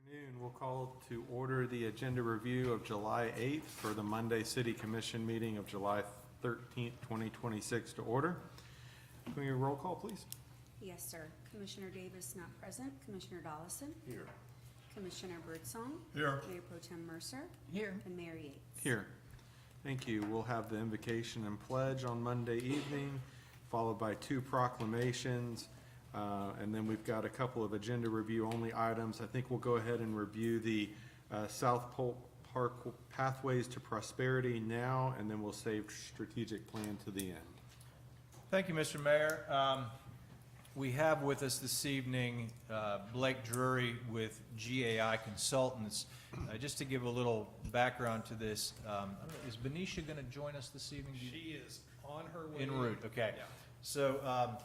Afternoon. We'll call to order the agenda review of July 8th for the Monday City Commission meeting of July 13th, 2026 to order. Can we roll call, please? Yes, sir. Commissioner Davis not present. Commissioner Dollison. Here. Commissioner Birdsong. Here. Mayor Pro Tem Mercer. Here. And Mayor Yates. Here. Thank you. We'll have the invocation and pledge on Monday evening, followed by two proclamations. And then we've got a couple of agenda review only items. I think we'll go ahead and review the South Polk Park Pathways to Prosperity now, and then we'll save strategic plan to the end. Thank you, Mr. Mayor. We have with us this evening Blake Drury with GAI Consultants. Just to give a little background to this, I don't know, is Benicia going to join us this evening? She is on her way. En route, okay. Yeah. So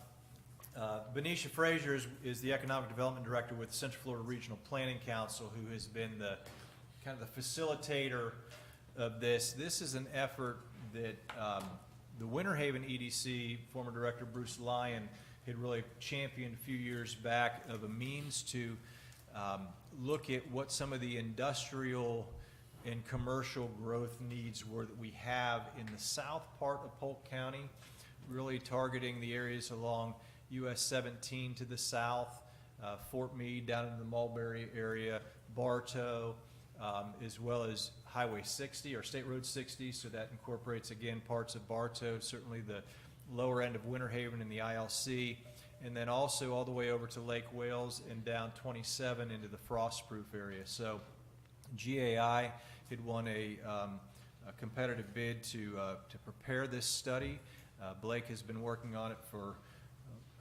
Benicia Frazier is the Economic Development Director with the Central Florida Regional Planning Council, who has been the kind of the facilitator of this. This is an effort that the Winter Haven EDC, former Director Bruce Lyon, had really championed a few years back, of a means to look at what some of the industrial and commercial growth needs were that we have in the south part of Polk County, really targeting the areas along US 17 to the south, Fort Meade down into the Mulberry area, Bartow, as well as Highway 60 or State Road 60, so that incorporates again parts of Bartow, certainly the lower end of Winter Haven and the ILC, and then also all the way over to Lake Wales and down 27 into the Frostproof area. So GAI had won a competitive bid to prepare this study. Blake has been working on it for,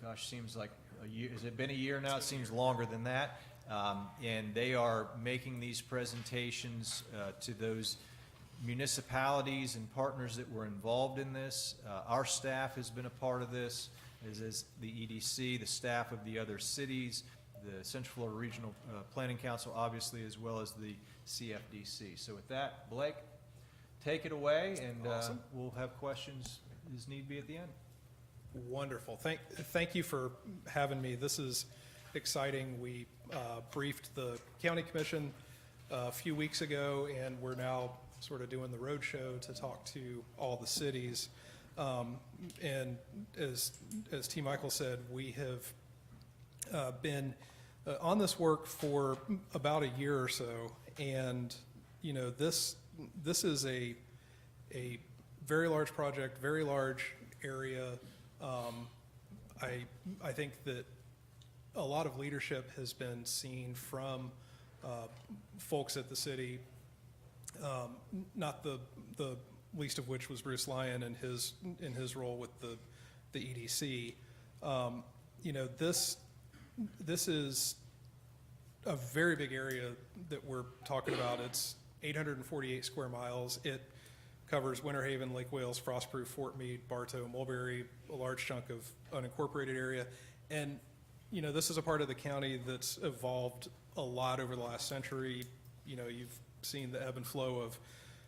gosh, seems like a year. Has it been a year now? It seems longer than that. And they are making these presentations to those municipalities and partners that were involved in this. Our staff has been a part of this, as is the EDC, the staff of the other cities, the Central Florida Regional Planning Council, obviously, as well as the CFDC. So with that, Blake, take it away, and Awesome. We'll have questions as need be at the end. Wonderful. Thank you for having me. This is exciting. We briefed the county commission a few weeks ago, and we're now sort of doing the road show to talk to all the cities. And as T. Michael said, we have been on this work for about a year or so, and you know, this is a very large project, very large area. I think that a lot of leadership has been seen from folks at the city, not the least of which was Bruce Lyon in his role with the EDC. You know, this is a very big area that we're talking about. It's 848 square miles. It covers Winter Haven, Lake Wales, Frostproof, Fort Meade, Bartow, Mulberry, a large chunk of unincorporated area. And, you know, this is a part of the county that's evolved a lot over the last century. You know, you've seen the ebb and flow of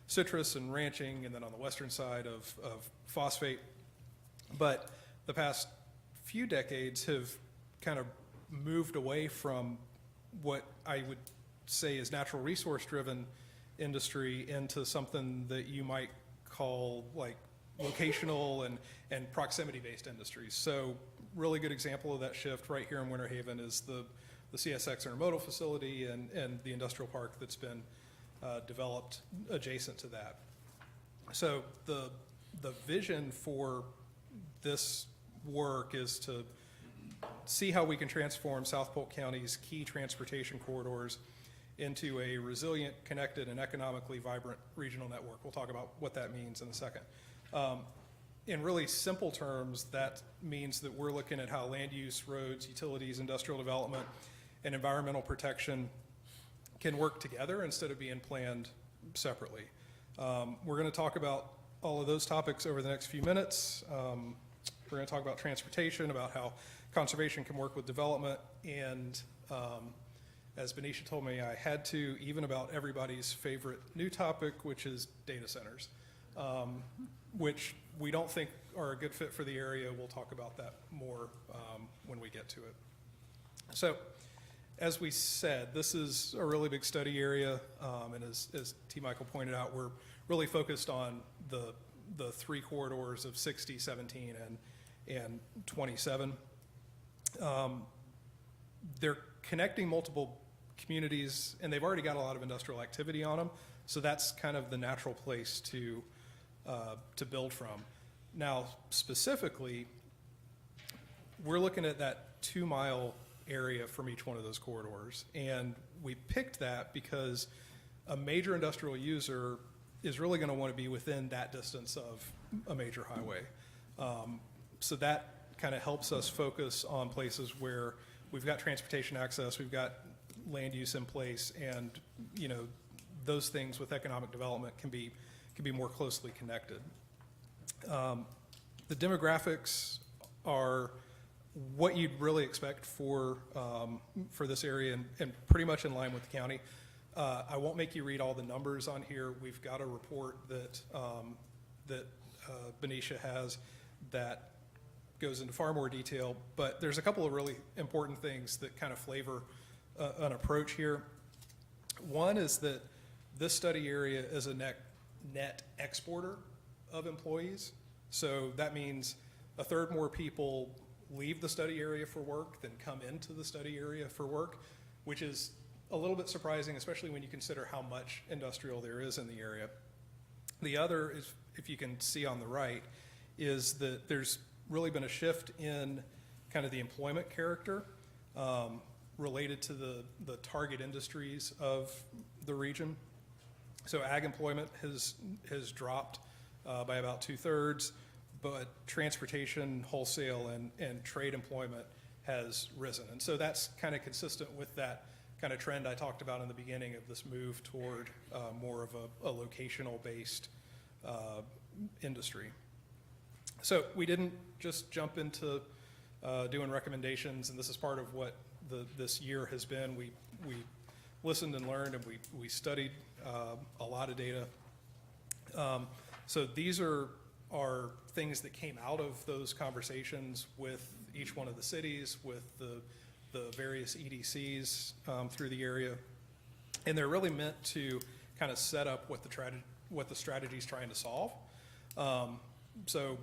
citrus and ranching, and then on the western side of phosphate. But the past few decades have kind of moved away from what I would say is natural resource driven industry into something that you might call like locational and proximity based industries. So really good example of that shift right here in Winter Haven is the CSX intermodal facility and the industrial park that's been developed adjacent to that. So the vision for this work is to see how we can transform South Polk County's key transportation corridors into a resilient, connected, and economically vibrant regional network. We'll talk about what that means in a second. In really simple terms, that means that we're looking at how land use, roads, utilities, industrial development, and environmental protection can work together instead of being planned separately. We're going to talk about all of those topics over the next few minutes. We're going to talk about transportation, about how conservation can work with development, and as Benicia told me, I had to, even about everybody's favorite new topic, which is data centers, which we don't think are a good fit for the area. We'll talk about that more when we get to it. So As we said, this is a really big study area, and as T. Michael pointed out, we're really focused on the three corridors of 60, 17, and 27. They're connecting multiple communities, and they've already got a lot of industrial activity on them, so that's kind of the natural place to build from. Now, specifically, we're looking at that 2-mile area from each one of those corridors, and we picked that because a major industrial user is really going to want to be within that distance of a major highway. So that kind of helps us focus on places where we've got transportation access, we've got land use in place, and those things with economic development can be more closely connected. The demographics are what you'd really expect for this area, and pretty much in line with the county. I won't make you read all the numbers on here. We've got a report that Benicia has that goes into far more detail, but there's a couple of really important things that kind of flavor an approach here. One is that this study area is a net exporter of employees. So that means a third more people leave the study area for work than come into the study area for work, which is a little bit surprising, especially when you consider how much industrial there is in the area. The other is, if you can see on the right, is that there's really been a shift in kind of the employment character related to the target industries of the region. So ag employment has dropped by about 2/3, but transportation, wholesale, and trade employment has risen. And so that's kind of consistent with that kind of trend I talked about in the beginning of this move toward more of a locational-based industry. So we didn't just jump into doing recommendations, and this is part of what this year has been. We listened and learned, and we studied a lot of data. So these are things that came out of those conversations with each one of the cities, with the various EDCs through the area, and they're really meant to kind of set up what the strategy is trying to solve. So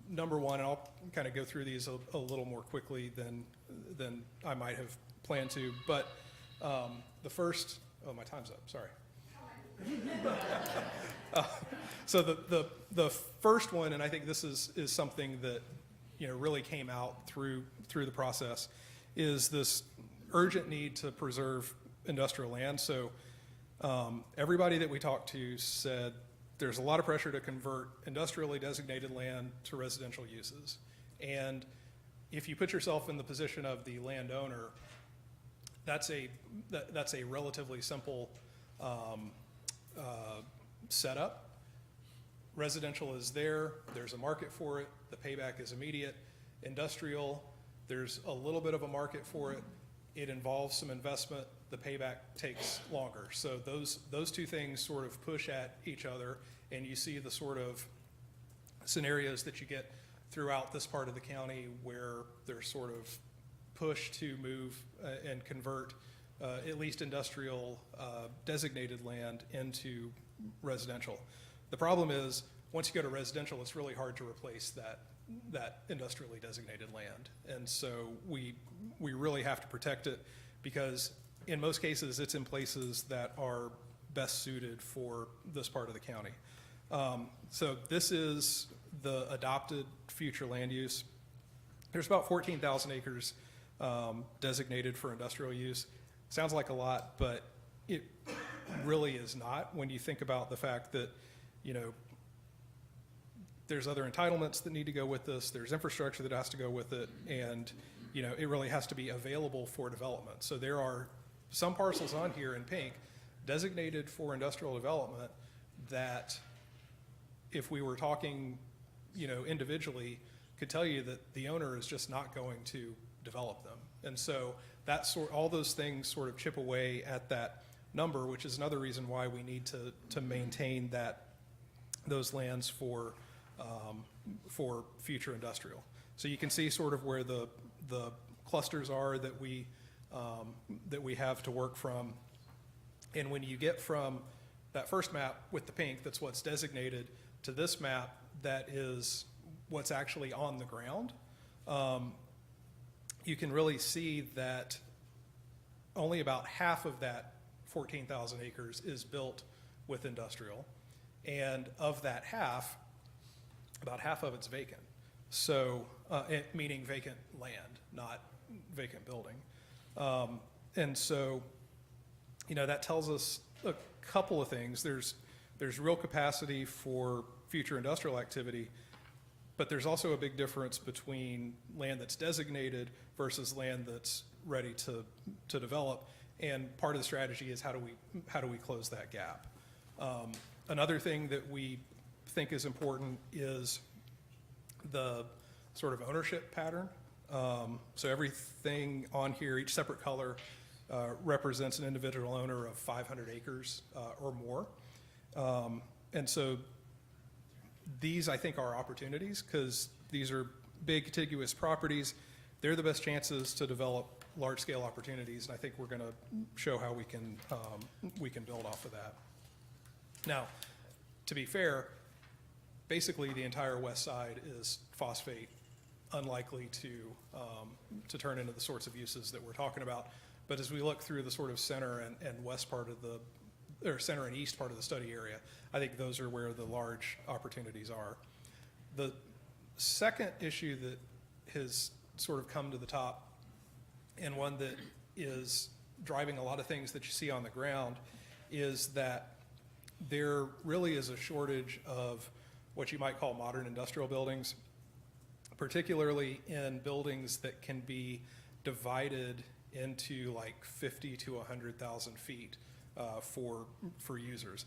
number one, and I'll kind of go through these a little more quickly than I might have planned to, but the first, oh, my time's up, sorry. So the first one, and I think this is something that really came out through the process, is this urgent need to preserve industrial land. So everybody that we talked to said there's a lot of pressure to convert industrially designated land to residential uses, and if you put yourself in the position of the landowner, that's a relatively simple setup. Residential is there's a market for it, the payback is immediate. Industrial, there's a little bit of a market for it, it involves some investment, the payback takes longer. So those two things sort of push at each other, and you see the sort of scenarios that you get throughout this part of the county where there's sort of push to move and convert at least industrial designated land into residential. The problem is, once you go to residential, it's really hard to replace that industrially designated land. And so we really have to protect it, because in most cases, it's in places that are best suited for this part of the county. So this is the adopted future land use. There's about 14,000 acres designated for industrial use. Sounds like a lot, but it really is not when you think about the fact that, there's other entitlements that need to go with this, there's infrastructure that has to go with it, and, it really has to be available for development. So there are some parcels on here in pink designated for industrial development that, if we were talking, individually, could tell you that the owner is just not going to develop them. And so all those things sort of chip away at that number, which is another reason why we need to maintain those lands for future industrial. So you can see sort of where the clusters are that we that we have to work from. And when you get from that first map with the pink, that's what's designated, to this map that is what's actually on the ground, you can really see that only about half of that 14,000 acres is built with industrial. And of that half, about half of it's vacant. So, meaning vacant land, not vacant building. And so, you know, that tells us a couple of things. There's real capacity for future industrial activity, but there's also a big difference between land that's designated versus land that's ready to develop. And part of the strategy is how do we close that gap? Another thing that we think is important is the sort of ownership pattern. So everything on here, each separate color, represents an individual owner of 500 acres or more. And so these, I think, are opportunities because these are big contiguous properties. They're the best chances to develop large-scale opportunities, and I think we're going to show how we can build off of that. Now, to be fair, basically the entire west side is phosphate, unlikely to turn into the sorts of uses that we're talking about. But as we look through the sort of center and west part of or center and east part of the study area, I think those are where the large opportunities are. The second issue that has sort of come to the top, and one that is driving a lot of things that you see on the ground, is that there really is a shortage of what you might call modern industrial buildings, particularly in buildings that can be divided into like 50 to 100,000 feet for users.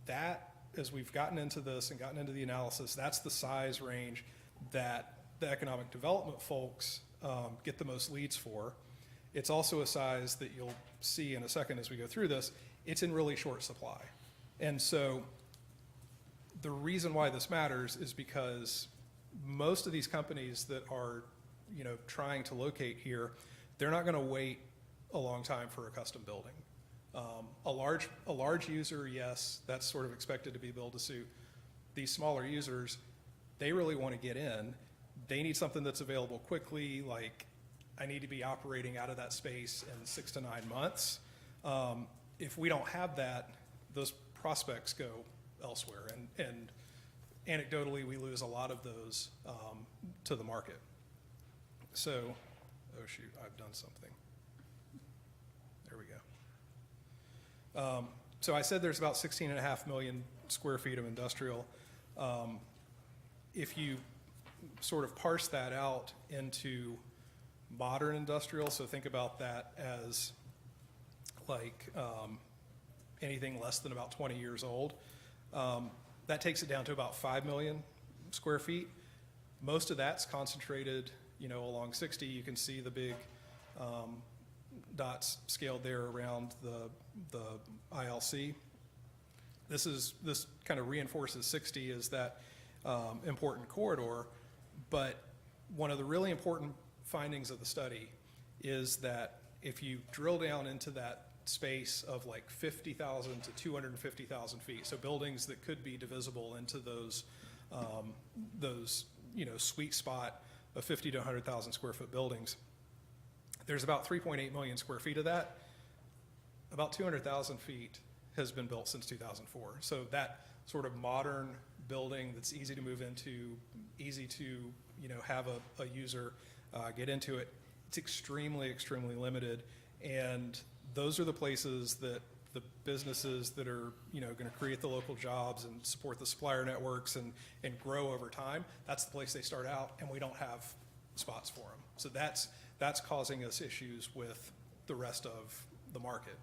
That, as we've gotten into this and gotten into the analysis, that's the size range that the economic development folks get the most leads for. It's also a size that you'll see in a second as we go through this. It's in really short supply. And so the reason why this matters is because most of these companies that are, you know, trying to locate here, they're not going to wait a long time for a custom building. A large user, yes, that's sort of expected to be build to suit. These smaller users, they really want to get in. They need something that's available quickly, like I need to be operating out of that space in 6 to 9 months. If we don't have that, those prospects go elsewhere. And anecdotally, we lose a lot of those to the market. So, oh shoot, I've done something. There we go. So I said there's about 16.5 million square feet of industrial. If you sort of parse that out into modern industrial, so think about that as like anything less than about 20 years old, that takes it down to about 5 million square feet. Most of that's concentrated, you know, along 60. You can see the big dots scaled there around the ILC. This kind of reinforces 60 as that important corridor, but one of the really important findings of the study is that if you drill down into that space of like 50,000 to 250,000 feet, so buildings that could be divisible into those you know, sweet spot of 50 to 100,000 square foot buildings, there's about 3.8 million square feet of that. About 200,000 feet has been built since 2004. So that sort of modern building that's easy to move into, easy to, you know, have a user get into it, it's extremely, extremely limited. And those are the places that the businesses that are, you know, going to create the local jobs and support the supplier networks and grow over time, that's the place they start out, and we don't have spots for them. So that's causing us issues with the rest of the market.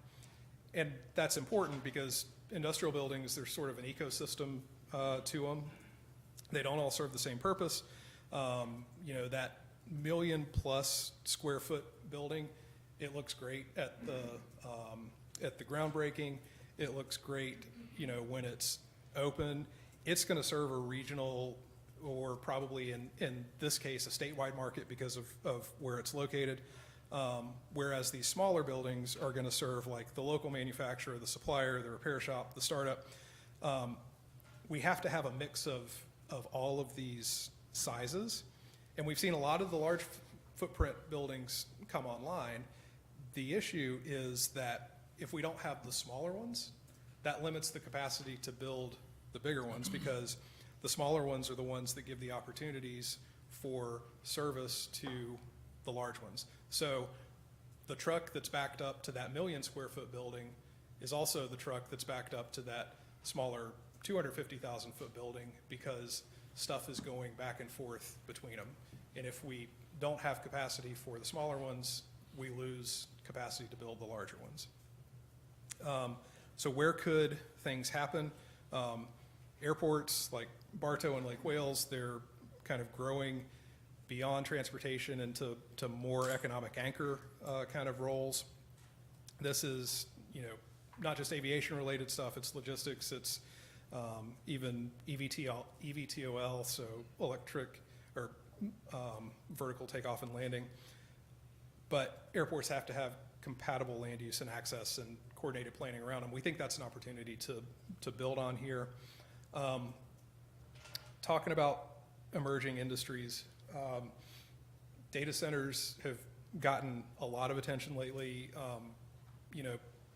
And that's important because industrial buildings, there's sort of an ecosystem to them. They don't all serve the same purpose. You know, that 1 million plus square foot building, it looks great at the groundbreaking. It looks great, you know, when it's open. It's going to serve a regional or probably in this case a statewide market because of where it's located. Whereas these smaller buildings are going to serve like the local manufacturer, the supplier, the repair shop, the startup. We have to have a mix of all of these sizes. And we've seen a lot of the large footprint buildings come online. The issue is that if we don't have the smaller ones, that limits the capacity to build the bigger ones, because the smaller ones are the ones that give the opportunities for service to the large ones. So the truck that's backed up to that 1,000,000-square-foot building is also the truck that's backed up to that smaller 250,000-foot building, because stuff is going back and forth between them. And if we don't have capacity for the smaller ones, we lose capacity to build the larger ones. So where could things happen? Airports like Bartow and Lake Wales, they're kind of growing beyond transportation into more economic anchor kind of roles. This is, not just aviation related stuff, it's logistics, it's even EVTOL, so electric or vertical takeoff and landing. But airports have to have compatible land use and access and coordinated planning around them. We think that's an opportunity to build on here. Talking about emerging industries, data centers have gotten a lot of attention lately.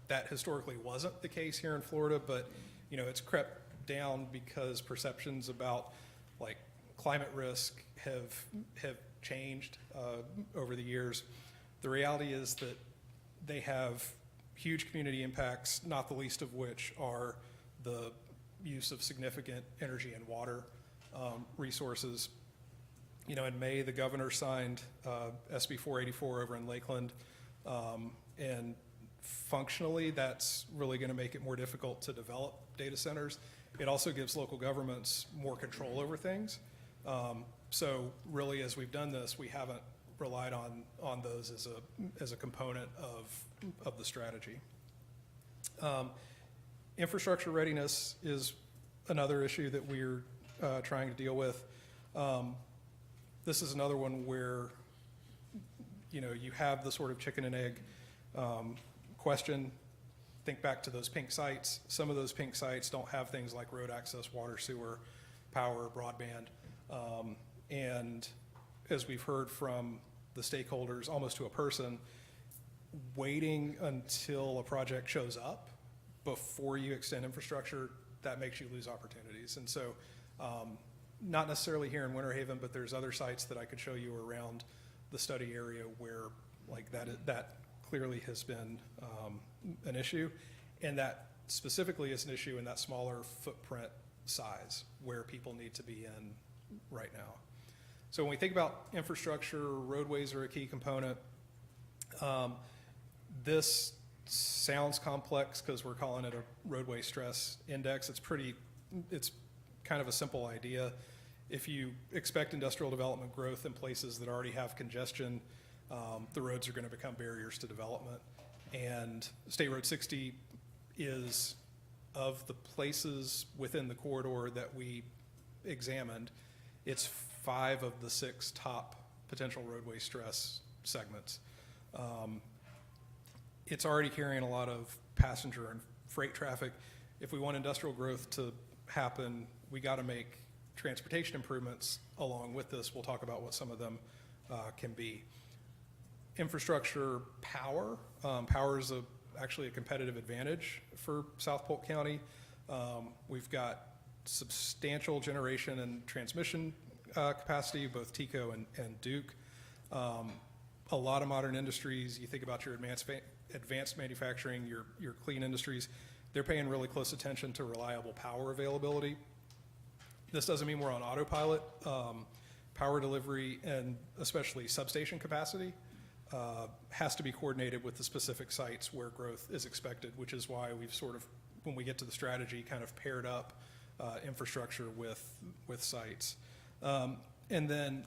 That historically wasn't the case here in Florida, but it's crept down because perceptions about like climate risk have changed over the years. The reality is that they have huge community impacts, not the least of which are the use of significant energy and water resources. In May, the governor signed SB 484 over in Lakeland, and functionally, that's really going to make it more difficult to develop data centers. It also gives local governments more control over things. So really, as we've done this, we haven't relied on those as a component of the strategy. Infrastructure readiness is another issue that we're trying to deal with. This is another one where you have the sort of chicken and egg question. Think back to those pink sites. Some of those pink sites don't have things like road access, water, sewer, power, broadband. And as we've heard from the stakeholders, almost to a person, waiting until a project shows up before you extend infrastructure, that makes you lose opportunities. And so, not necessarily here in Winter Haven, but there's other sites that I could show you around the study area where like that clearly has been an issue, and that specifically is an issue in that smaller footprint size where people need to be in right now. So when we think about infrastructure, roadways are a key component. This sounds complex because we're calling it a roadway stress index. It's kind of a simple idea. If you expect industrial development growth in places that already have congestion, the roads are going to become barriers to development. And State Road 60 is, of the places within the corridor that we examined, it's 5 of the 6 top potential roadway stress segments. It's already carrying a lot of passenger and freight traffic. If we want industrial growth to happen, we got to make transportation improvements along with this. We'll talk about what some of them can be. Infrastructure, power. Power is actually a competitive advantage for South Polk County. We've got substantial generation and transmission capacity, both TECO and Duke. A lot of modern industries, you think about your advanced manufacturing, your clean industries, they're paying really close attention to reliable power availability. This doesn't mean we're on autopilot. Power delivery and especially substation capacity has to be coordinated with the specific sites where growth is expected, which is why we've sort of, when we get to the strategy, kind of paired up infrastructure with sites. And then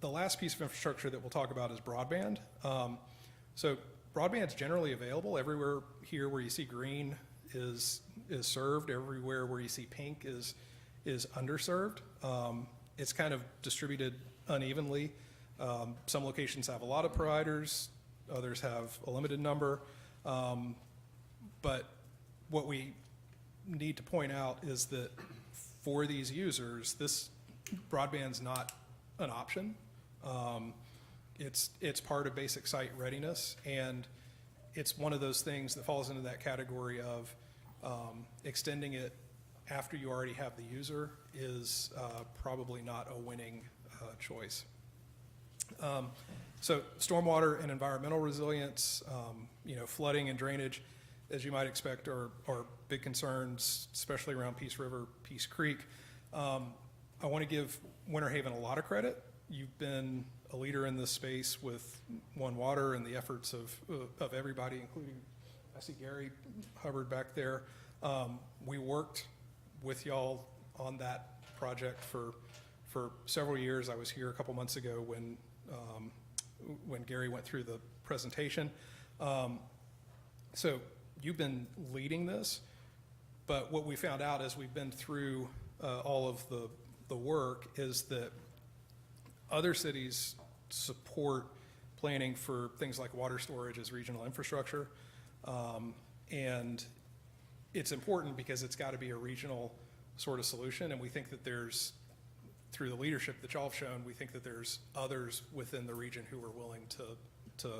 the last piece of infrastructure that we'll talk about is broadband. So broadband's generally available. Everywhere here where you see green is served. Everywhere where you see pink is underserved. It's kind of distributed unevenly. Some locations have a lot of providers, others have a limited number. But what we need to point out is that for these users, this broadband's not an option. It's part of basic site readiness, and it's one of those things that falls into that category of extending it after you already have the user is probably not a winning choice. So stormwater and environmental resilience, flooding and drainage, as you might expect, are big concerns, especially around Peace River, Peace Creek. I want to give Winter Haven a lot of credit. You've been a leader in this space with One Water and the efforts of everybody, including, I see Gary Hubbard back there. We worked with y'all on that project for several years. I was here a couple months ago when Gary went through the presentation. So you've been leading this, but what we found out as we've been through all of the work is that other cities support planning for things like water storage as regional infrastructure. And it's important because it's got to be a regional sort of solution. And we think that there's, through the leadership that y'all have shown, we think that there's others within the region who are willing to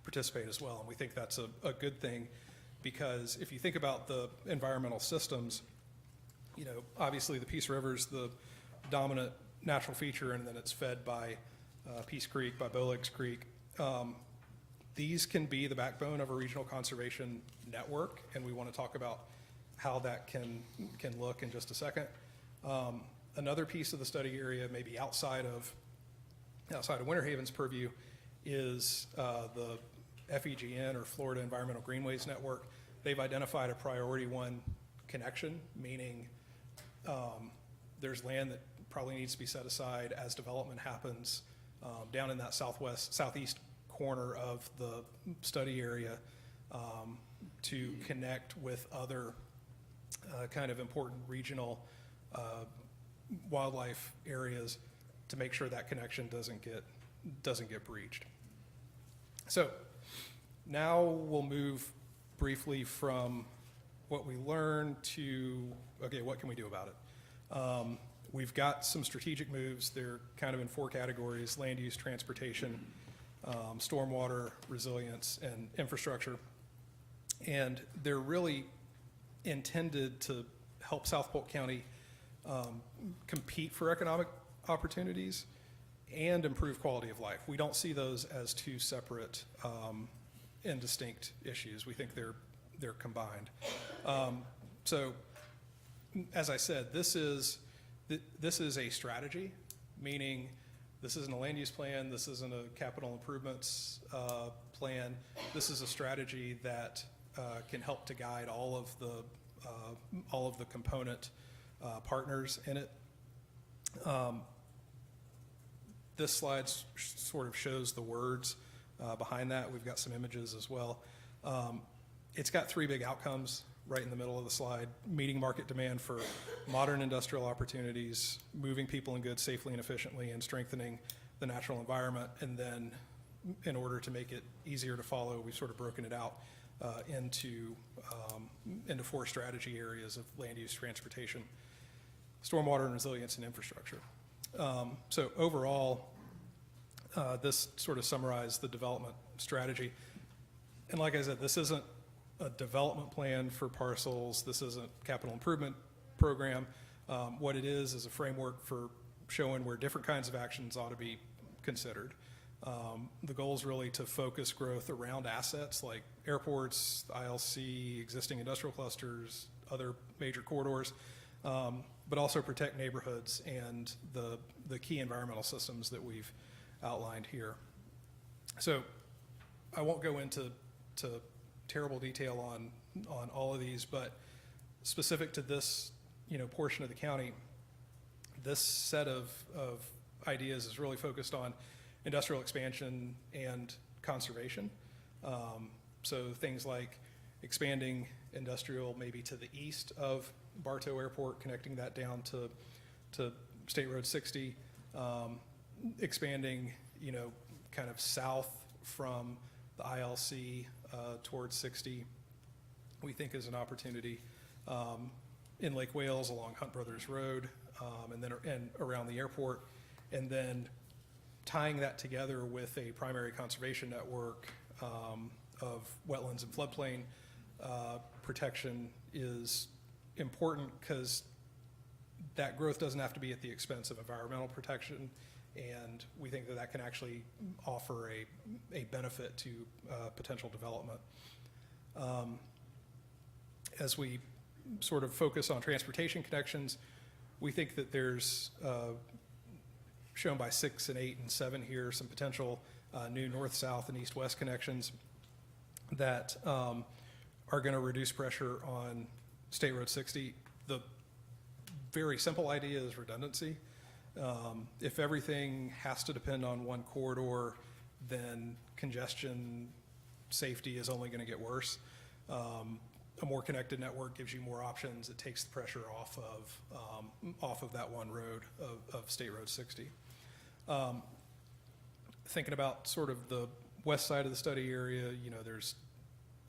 participate as well. And we think that's a good thing, because if you think about the environmental systems, obviously the Peace River is the dominant natural feature, and then it's fed by Peace Creek, by Bowlegs Creek. These can be the backbone of a regional conservation network, and we want to talk about how that can look in just a second. Another piece of the study area, maybe outside of Winter Haven's purview, is the FEGN, or Florida Environmental Greenways Network. They've identified a priority 1 connection, meaning there's land that probably needs to be set aside as development happens down in that southeast corner of the study area to connect with other kind of important regional wildlife areas to make sure that connection doesn't get breached. So now we'll move briefly from what we learned to, okay, what can we do about it? We've got some strategic moves. They're kind of in 4 categories: land use, transportation, stormwater, resilience, and infrastructure. And they're really intended to help South Polk County compete for economic opportunities and improve quality of life. We don't see those as 2 separate and distinct issues. We think they're combined. So, as I said, this is a strategy, meaning this isn't a land use plan, this isn't a capital improvements plan. This is a strategy that can help to guide all of the component partners in it. This slide sort of shows the words behind that. We've got some images as well. It's got 3 big outcomes right in the middle of the slide: meeting market demand for modern industrial opportunities, moving people and goods safely and efficiently, and strengthening the natural environment. And then, in order to make it easier to follow, we've sort of broken it out into 4 strategy areas of land use, transportation, stormwater, and resilience, and infrastructure. So overall, this sort of summarized the development strategy. And like I said, this isn't a development plan for parcels. This isn't a capital improvement program. What it is a framework for showing where different kinds of actions ought to be considered. The goal is really to focus growth around assets like airports, ILC, existing industrial clusters, other major corridors, but also protect neighborhoods and the key environmental systems that we've outlined here. So I won't go into terrible detail on all of these, but specific to this portion of the county, this set of ideas is really focused on industrial expansion and conservation. So things like expanding industrial maybe to the east of Bartow Airport, connecting that down to State Road 60, expanding kind of south from ILC towards 60, we think is an opportunity. In Lake Wales along Hunt Brothers Road, and around the airport, and then tying that together with a primary conservation network of wetlands and floodplain protection is important, because that growth doesn't have to be at the expense of environmental protection, and we think that that can actually offer a benefit to potential development. As we sort of focus on transportation connections, we think that there's, shown by 6 and 8 and 7 here, some potential new north-south and east-west connections that are going to reduce pressure on State Road 60. The very simple idea is redundancy. If everything has to depend on one corridor, then congestion safety is only going to get worse. A more connected network gives you more options. It takes the pressure off of that one road of State Road 60. Thinking about sort of the west side of the study area, there's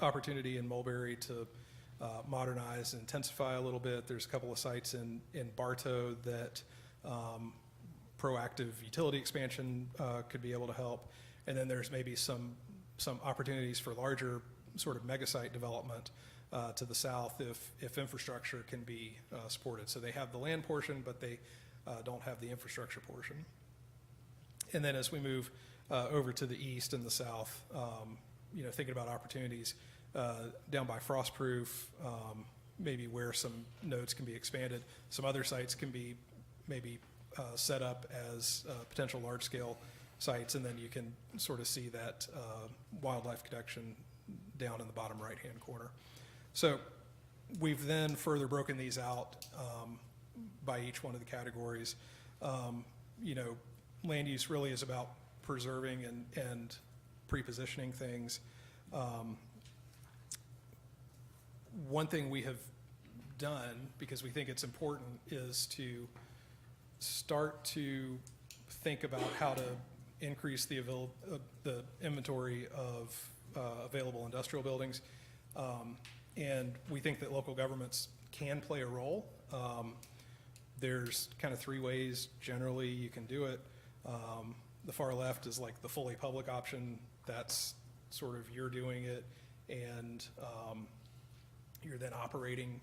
opportunity in Mulberry to modernize and intensify a little bit. There's a couple of sites in Bartow that proactive utility expansion could be able to help. And then there's maybe some opportunities for larger sort of mega site development to the south if infrastructure can be supported. So they have the land portion, but they don't have the infrastructure portion. And then as we move over to the east and the south, thinking about opportunities down by Frostproof, maybe where some nodes can be expanded. Some other sites can be maybe set up as potential large-scale sites, and then you can sort of see that wildlife connection down in the bottom right-hand corner. So we've then further broken these out by each one of the categories. Land use really is about preserving and pre-positioning things. One thing we have done, because we think it's important, is to start to think about how to increase the inventory of available industrial buildings. And we think that local governments can play a role. There's kind of 3 ways generally you can do it. The far left is like the fully public option. That's sort of you're doing it, and you're then operating,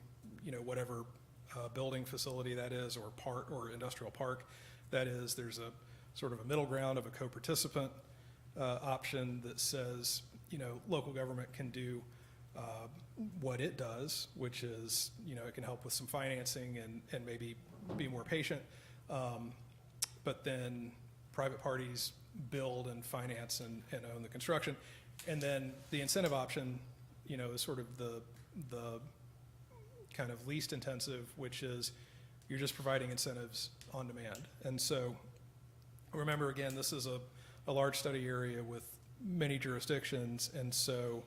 whatever building facility that is, or park or industrial park that is. There's a sort of a middle ground of a co-participant option that says, local government can do what it does, which is, it can help with some financing and maybe be more patient. But then private parties build and finance and own the construction. And then the incentive option, is sort of the kind of least intensive, which is you're just providing incentives on demand. And so remember, again, this is a large study area with many jurisdictions. And so,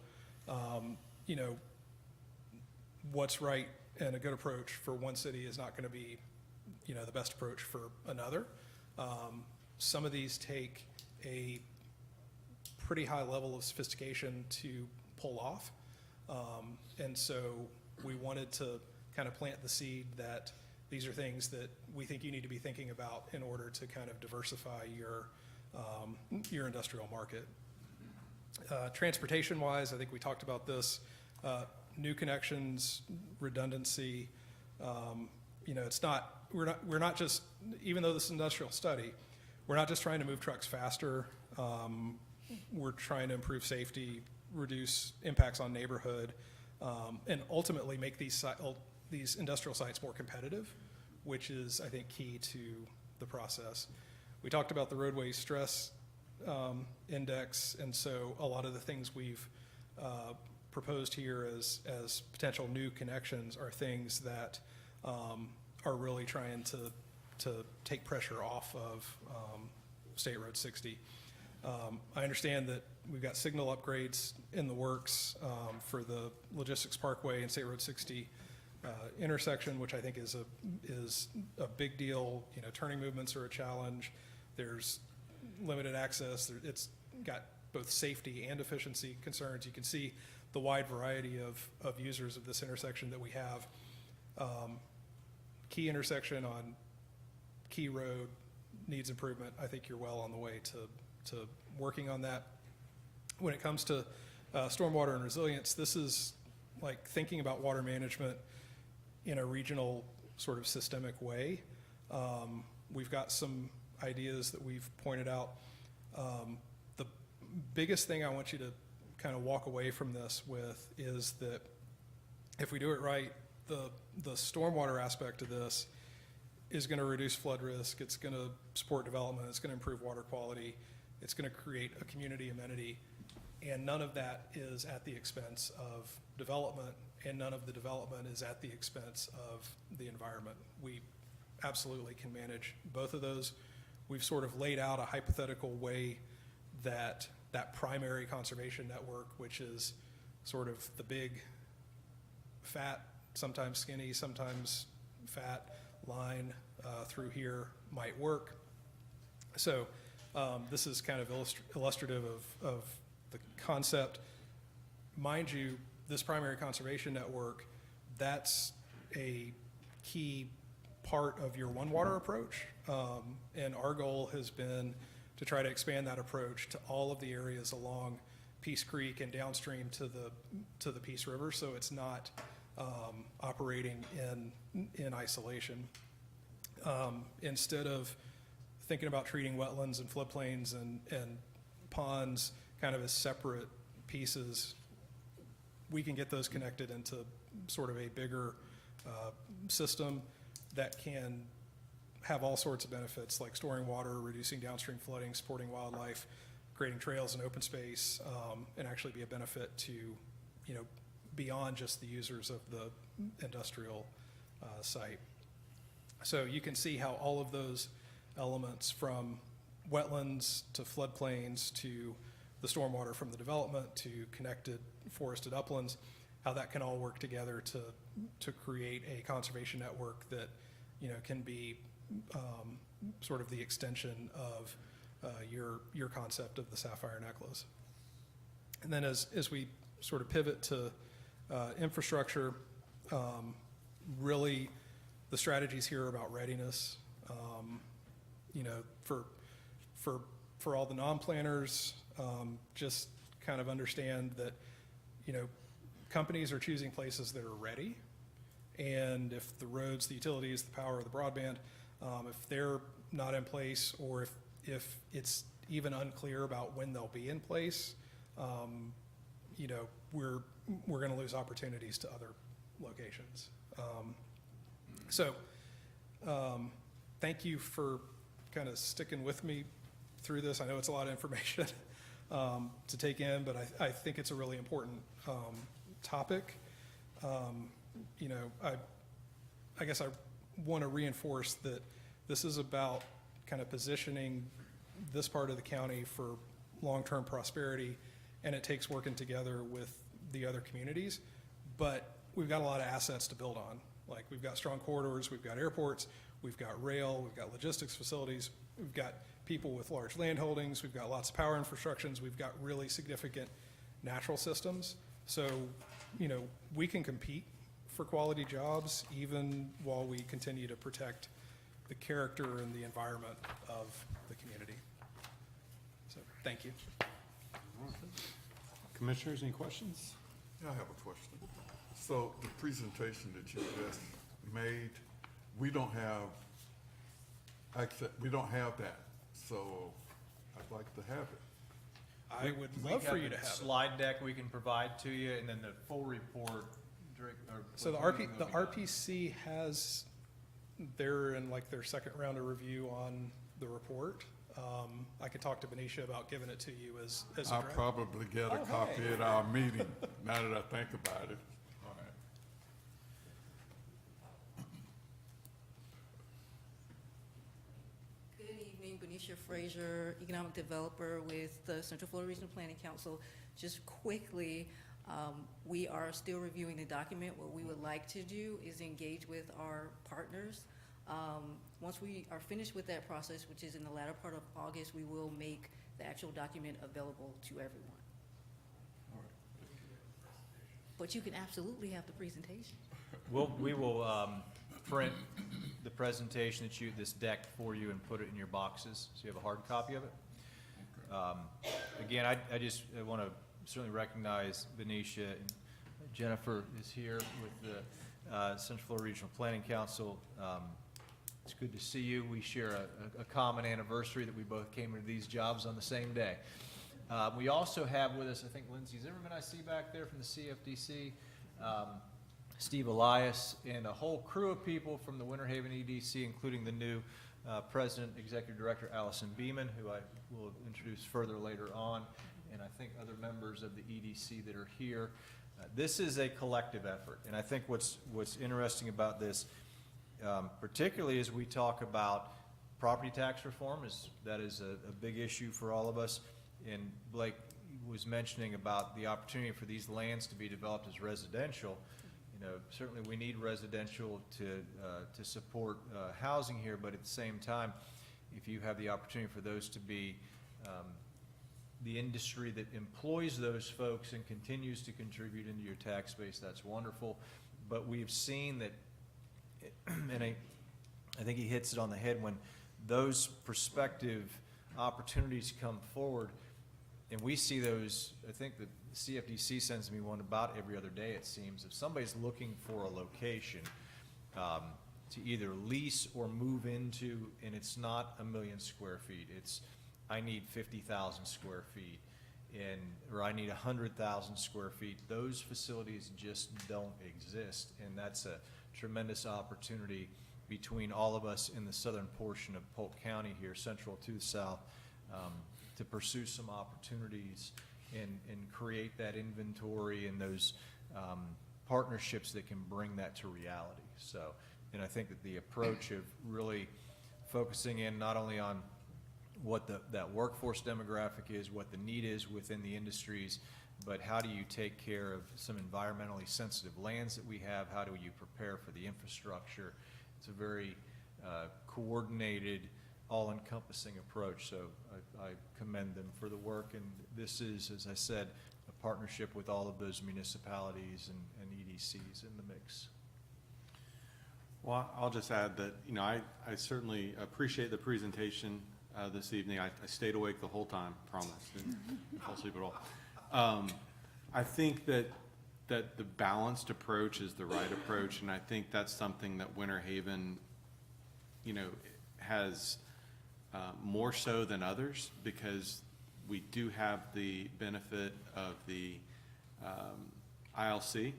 what's right and a good approach for one city is not going to be, the best approach for another. Some of these take a pretty high level of sophistication to pull off. And so we wanted to kind of plant the seed that these are things that we think you need to be thinking about in order to kind of diversify your industrial market. Transportation-wise, I think we talked about this. New connections, redundancy. We're not just, even though this is an industrial study, we're not just trying to move trucks faster. We're trying to improve safety, reduce impacts on neighborhood, and ultimately make these industrial sites more competitive, which is, I think, key to the process. We talked about the roadway stress index, and so a lot of the things we've proposed here as potential new connections are things that are really trying to take pressure off of State Road 60. I understand that we've got signal upgrades in the works for the Logistics Parkway and State Road 60 intersection, which I think is a big deal. Turning movements are a challenge. There's limited access. It's got both safety and efficiency concerns. You can see the wide variety of users of this intersection that we have. Key intersection on key road needs improvement. I think you're well on the way to working on that. When it comes to stormwater and resilience, this is like thinking about water management in a regional sort of systemic way. We've got some ideas that we've pointed out. The biggest thing I want you to kind of walk away from this with is that if we do it right, the stormwater aspect of this is going to reduce flood risk. It's going to support development. It's going to improve water quality. It's going to create a community amenity. And none of that is at the expense of development, and none of the development is at the expense of the environment. We absolutely can manage both of those. We've sort of laid out a hypothetical way that primary conservation network, which is sort of the big, fat, sometimes skinny, sometimes fat line through here might work. So this is kind of illustrative of the concept. Mind you, this primary conservation network, that's a key part of your One Water approach. And our goal has been to try to expand that approach to all of the areas along Peace Creek and downstream to the Peace River, so it's not operating in isolation. Instead of thinking about treating wetlands and floodplains and ponds kind of as separate pieces, we can get those connected into sort of a bigger system that can have all sorts of benefits, like storing water, reducing downstream flooding, supporting wildlife, creating trails and open space, and actually be a benefit to, beyond just the users of the industrial site. So you can see how all of those elements, from wetlands to floodplains to the stormwater from the development to connected forested uplands, how that can all work together to create a conservation network that can be sort of the extension of your concept of the sapphire necklace. And then as we sort of pivot to infrastructure, really the strategies here are about readiness. For all the non-planners, just kind of understand that companies are choosing places that are ready, and if the roads, the utilities, the power, the broadband, if they're not in place, or if it's even unclear about when they'll be in place, we're going to lose opportunities to other locations. Thank you for kind of sticking with me through this. I know it's a lot of information to take in, but I think it's a really important topic. I guess I want to reinforce that this is about kind of positioning this part of the county for long-term prosperity, and it takes working together with the other communities. But we've got a lot of assets to build on. Like, we've got strong corridors, we've got airports, we've got rail, we've got logistics facilities, we've got people with large land holdings, we've got lots of power infrastructures, we've got really significant natural systems. So, we can compete for quality jobs even while we continue to protect the character and the environment of the community. So, thank you. Commissioners, any questions? Yeah, I have a question. So the presentation that you just made, we don't have that. So I'd like to have it. I would love for you to have a it. slide deck we can provide to you, and then the full report. So the RPC has, they're in like their second round of review on the report. I could talk to Benicia about giving it to you as a I'll draft. probably get a copy at our meeting, now that I think about it. All right. Good evening, Benicia Frazier, economic developer with the Central Florida Regional Planning Council. Just quickly, we are still reviewing the document. What we would like to do is engage with our partners. Once we are finished with that process, which is in the latter part of August, we will make the actual document available to everyone. But you can absolutely have the presentation. We will print the presentation this deck for you and put it in your boxes, so you have a hard copy of it. Again, I want to certainly recognize Benicia, and Jennifer is here with the Central Florida Regional Planning Council. It's good to see you. We share a common anniversary that we both came into these jobs on the same day. We also have with us, I think Lindsay Zimmerman I see back there from the CFDC, Steve Elias, and a whole crew of people from the Winter Haven EDC, including the new President, Executive Director Allison Beeman, who I will introduce further later on, and I think other members of the EDC that are here. This is a collective effort, and I think what's interesting about this, particularly as we talk about property tax reform, that is a big issue for all of us. And Blake was mentioning about the opportunity for these lands to be developed as residential. You know, certainly we need residential to support housing here, but at the same time, if you have the opportunity for those to be the industry that employs those folks and continues to contribute into your tax base, that's wonderful. But we've seen that, and I think he hits it on the head, when those prospective opportunities come forward, and we see those, I think the CFDC sends me one about every other day, it seems. If somebody's looking for a location to either lease or move into, and it's not 1 million square feet, it's I need 50,000 square feet, or I need 100,000 square feet, those facilities just don't exist. And that's a tremendous opportunity between all of us in the southern portion of Polk County here, central to the south, to pursue some opportunities and create that inventory and those partnerships that can bring that to reality. So, and I think that the approach of really focusing in not only on what that workforce demographic is, what the need is within the industries, but how do you take care of some environmentally sensitive lands that we have? How do you prepare for the infrastructure? It's a very coordinated, all-encompassing approach. So I commend them for the work, and this is, as I said, a partnership with all of those municipalities and EDCs in the mix. Well, I'll just add that, you know, I certainly appreciate the presentation this evening. I stayed awake the whole time, promise, didn't fall asleep at all. I think that the balanced approach is the right approach, and I think that's something that Winter Haven, you know, has more so than others, because we do have the benefit of the ILC,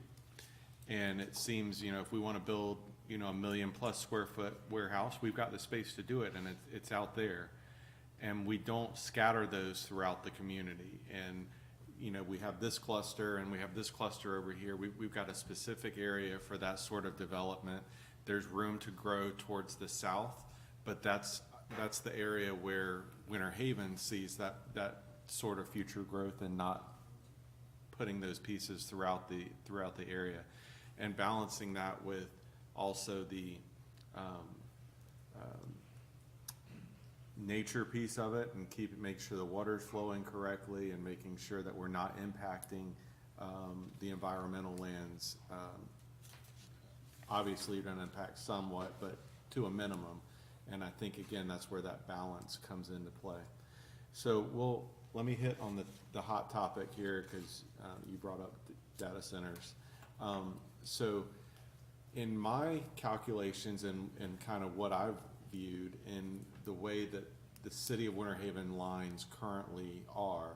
and it seems, you know, if we want to build, you know, 1 million+ square foot warehouse, we've got the space to do it, and it's out there, and we don't scatter those throughout the community. And you know, we have this cluster and we have this cluster over here. We've got a specific area for that sort of development. There's room to grow towards the south, but that's the area where Winter Haven sees that sort of future growth, and not putting those pieces throughout the area, and balancing that with also the nature piece of it, and make sure the water's flowing correctly, and making sure that we're not impacting the environmental lands. Obviously, you're going to impact somewhat, but to a minimum. And I think, again, that's where that balance comes into play. So let me hit on the hot topic here, because you brought up data centers. So in my calculations and kind of what I've viewed in the way that the city of Winter Haven lines currently are,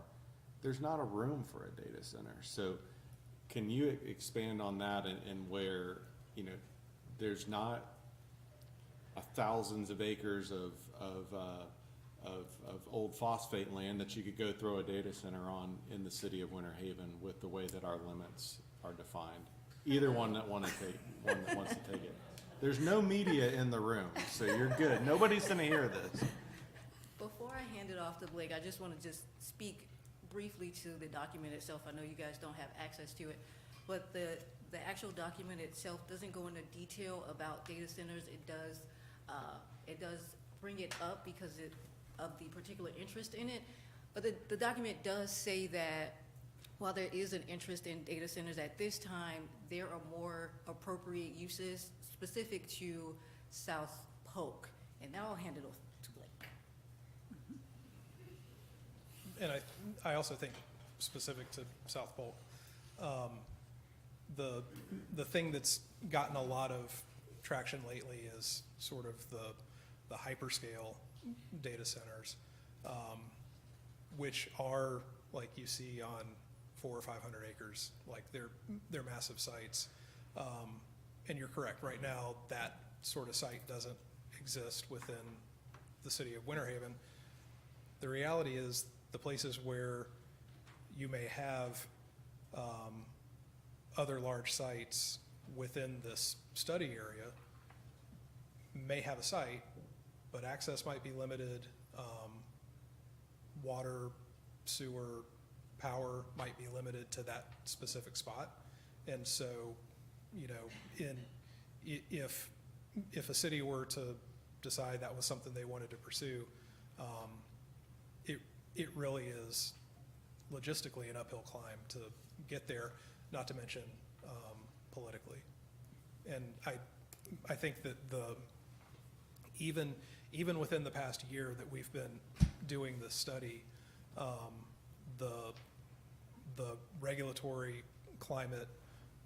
there's not a room for a data center. So can you expand on that, and where, you know, there's not thousands of acres of old phosphate land that you could go throw a data center on in the city of Winter Haven with the way that our limits are defined? Either one that wants to take it. There's no media in the room, so you're good. Nobody's gonna hear this. Before I hand it off to Blake, I just want to speak briefly to the document itself. I know you guys don't have access to it, but the actual document itself doesn't go into detail about data centers. It does bring it up because of the particular interest in it, But the document does say that while there is an interest in data centers at this time, there are more appropriate uses specific to South Polk. And now I'll hand it off to Blake. And I also think specific to South Polk, the thing that's gotten a lot of traction lately is sort of the hyperscale data centers, which are like you see on 400 or 500 acres, like they're massive sites. And you're correct, right now that sort of site doesn't exist within the city of Winter Haven. The reality is the places where you may have other large sites within this study area may have a site, but access might be limited. Water, sewer, power might be limited to that specific spot. And so, you know, if a city were to decide that was something they wanted to pursue, it really is logistically an uphill climb to get there, not to mention politically. And I think that even within the past year that we've been doing this study, the regulatory climate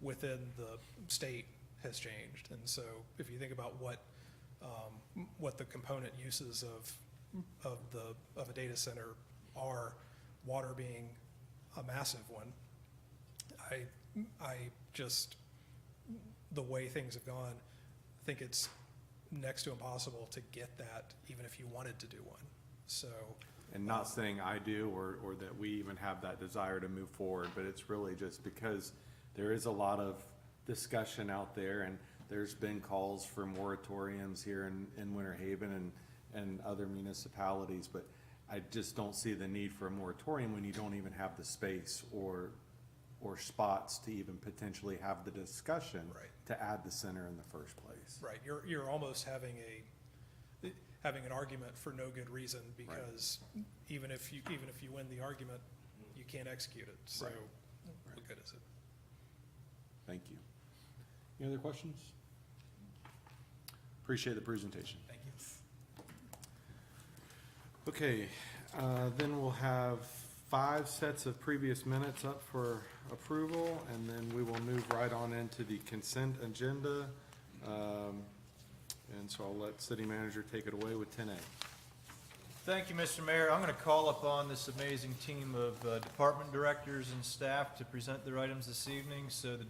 within the state has changed. And so if you think about what the component uses of a data center are, water being a massive one, I just, the way things have gone, I think it's next to impossible to get that even if you wanted to do one. So. And not saying I do or that we even have that desire to move forward, but it's really just because there is a lot of discussion out there, and there's been calls for moratoriums here in Winter Haven and other municipalities, but I just don't see the need for a moratorium when you don't even have the space or spots to even potentially have the discussion Right. to add the center in the first place. Right, you're almost having an argument for no good reason, because even if you win the argument, you can't execute it. So Right. what good is it? Thank you. Any other questions? Appreciate the presentation. Thank you. Okay, then we'll have 5 sets of previous minutes up for approval, and then we will move right on into the consent agenda. And so I'll let City Manager take it away with 10A. Thank you, Mr. Mayor. I'm going to call upon this amazing team of department directors and staff to present their items this evening. So the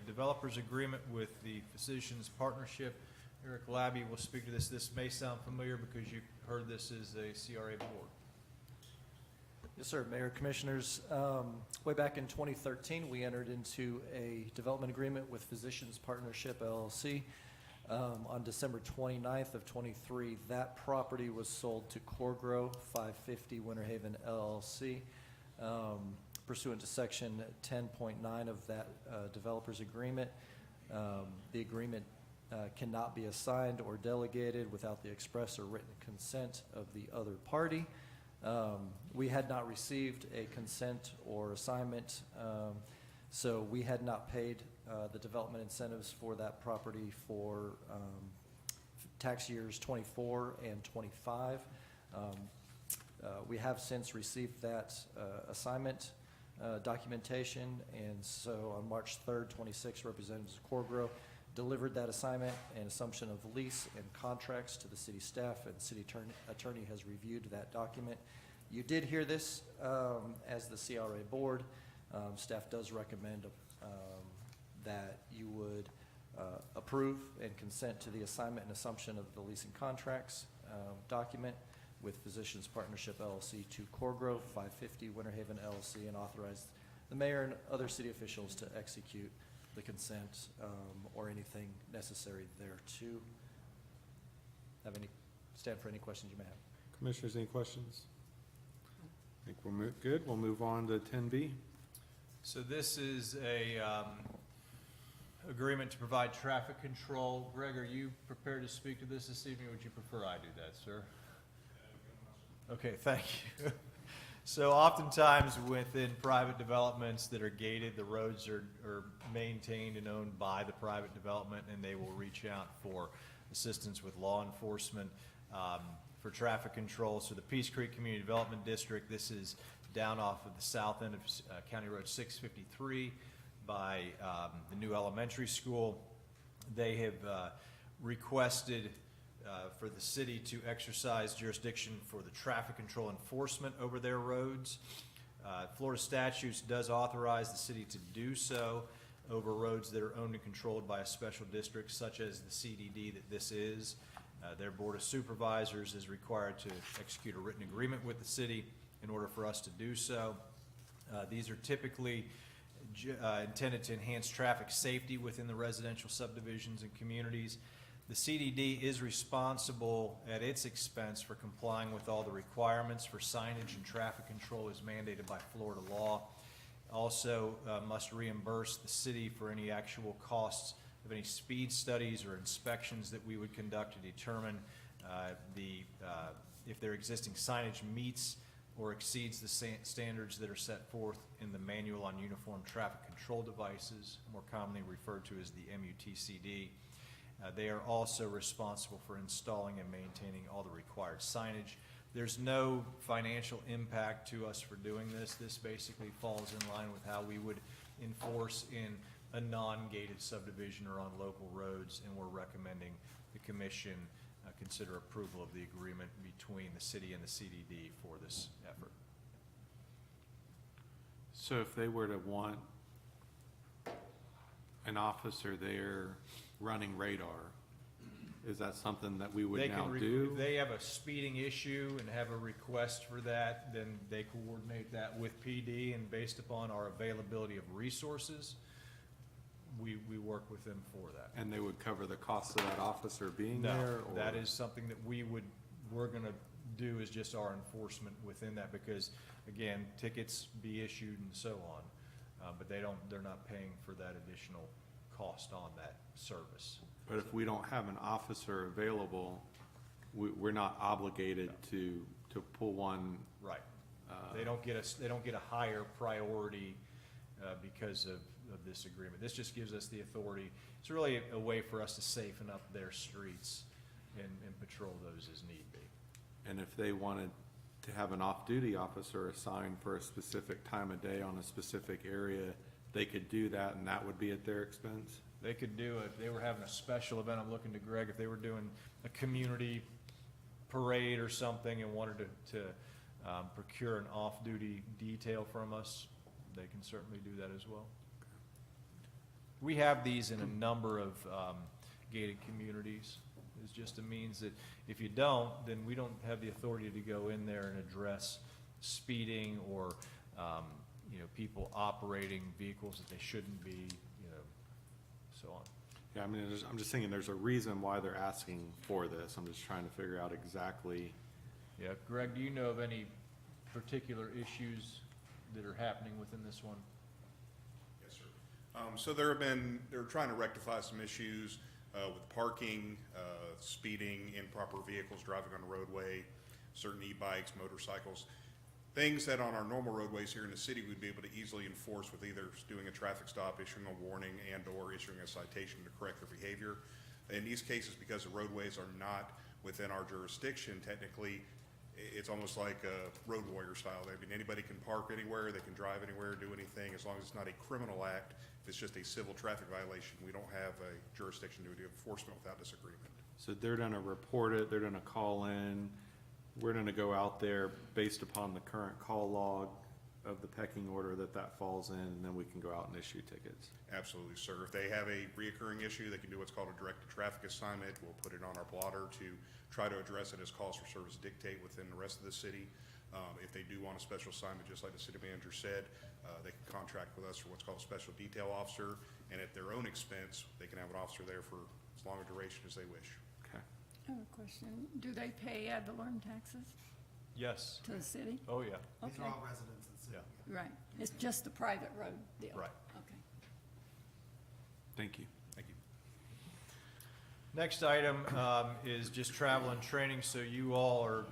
developer's agreement with the Physicians Partnership, Eric Labby will speak to this. This may sound familiar because you've heard this as a CRA board. Yes, sir, Mayor, Commissioners. Way back in 2013, we entered into a development agreement with Physicians Partnership LLC. On December 29th of 23, that property was sold to Corgrow 550 Winter Haven LLC pursuant to Section 10.9 of that developer's agreement. The agreement cannot be assigned or delegated without the express or written consent of the other party. We had not received a consent or assignment, so we had not paid the development incentives for that property for tax years 24 and 25. We have since received that assignment documentation, and so on March 3rd, 26, Representatives Corgrow delivered that assignment and assumption of lease and contracts to the city staff, and the city attorney has reviewed that document. You did hear this as the CRA board. Staff does recommend that you would approve and consent to the assignment and assumption of the leasing contracts document with Physicians Partnership LLC to Corgrow 550 Winter Haven LLC, and authorize the mayor and other city officials to execute the consent or anything necessary thereto. Stand for any questions you may have. Commissioners, any questions? I think we're good. We'll move on to 10B. So this is a agreement to provide traffic control. Greg, are you prepared to speak to this evening, or would you prefer I do that, sir? Okay, thank you. So oftentimes within private developments that are gated, the roads are maintained and owned by the private development, and they will reach out for assistance with law enforcement, for traffic control. So the Peace Creek Community Development District, this is down off of the south end of County Road 653 by the new elementary school. They have requested for the city to exercise jurisdiction for the traffic control enforcement over their roads. Florida statutes does authorize the city to do so over roads that are owned and controlled by a special district such as the CDD that this is. Their Board of Supervisors is required to execute a written agreement with the city in order for us to do so. These are typically intended to enhance traffic safety within the residential subdivisions and communities. The CDD is responsible at its expense for complying with all the requirements for signage and traffic control as mandated by Florida law. Also must reimburse the city for any actual costs of any speed studies or inspections that we would conduct to determine if their existing signage meets or exceeds the standards that are set forth in the Manual on Uniform Traffic Control Devices, more commonly referred to as the MUTCD. They are also responsible for installing and maintaining all the required signage. There's no financial impact to us for doing this. This basically falls in line with how we would enforce in a non-gated subdivision or on local roads, and we're recommending the commission consider approval of the agreement between the city and the CDD for this effort. So if they were to want an officer there running radar, is that something that we would now do? If they have a speeding issue and have a request for that, then they coordinate that with PD, and based upon our availability of resources, we work with them for that. And they would cover the cost of that officer being No, there? Or? that is something that we're gonna do is just our enforcement within that, because again, tickets be issued and so on, but they're not paying for that additional cost on that service. But if we don't have an officer available, we're not obligated to pull one. Right. They don't get a higher priority because of this agreement. This just gives us the authority. It's really a way for us to safen up their streets and patrol those as need be. And if they wanted to have an off-duty officer assigned for a specific time of day on a specific area, they could do that, and that would be at their expense? They could do it. If they were having a special event, I'm looking to Greg, if they were doing a community parade or something and wanted to procure an off-duty detail from us, they can certainly do that as well. We have these in a number of gated communities. It's just a means that if you don't, then we don't have the authority to go in there and address speeding or people operating vehicles that they shouldn't be, so on. Yeah, I mean, I'm just thinking there's a reason why they're asking for this. I'm just trying to figure out exactly. Yeah, Greg, do you know of any particular issues that are happening within this one? Yes, sir. So they're trying to rectify some issues with parking, speeding, improper vehicles driving on the roadway, certain e-bikes, motorcycles, things that on our normal roadways here in the city we'd be able to easily enforce with either doing a traffic stop, issuing a warning, and or issuing a citation to correct their behavior. In these cases, because the roadways are not within our jurisdiction, technically, it's almost like a road warrior style. I mean, anybody can park anywhere, they can drive anywhere, do anything, as long as it's not a criminal act. If it's just a civil traffic violation, we don't have a jurisdiction to do enforcement without this agreement. So they're gonna report it, they're gonna call in, we're gonna go out there based upon the current call log of the pecking order that falls in, and then we can go out and issue tickets. Absolutely, sir. If they have a reoccurring issue, they can do what's called a directed traffic assignment. We'll put it on our blotter to try to address it as calls for service dictate within the rest of the city. If they do want a special assignment, just like the city manager said, they can contract with us for what's called a special detail officer, and at their own expense, they can have an officer there for as long a duration as they wish. Okay. I have a question. Do they pay ad valorem taxes Yes. to the city? Oh, yeah. Okay, These are all residents in the city. Yeah. right. It's just the private road deal? Right. Okay. Thank you. Thank you. Next item is just travel and training. So you all are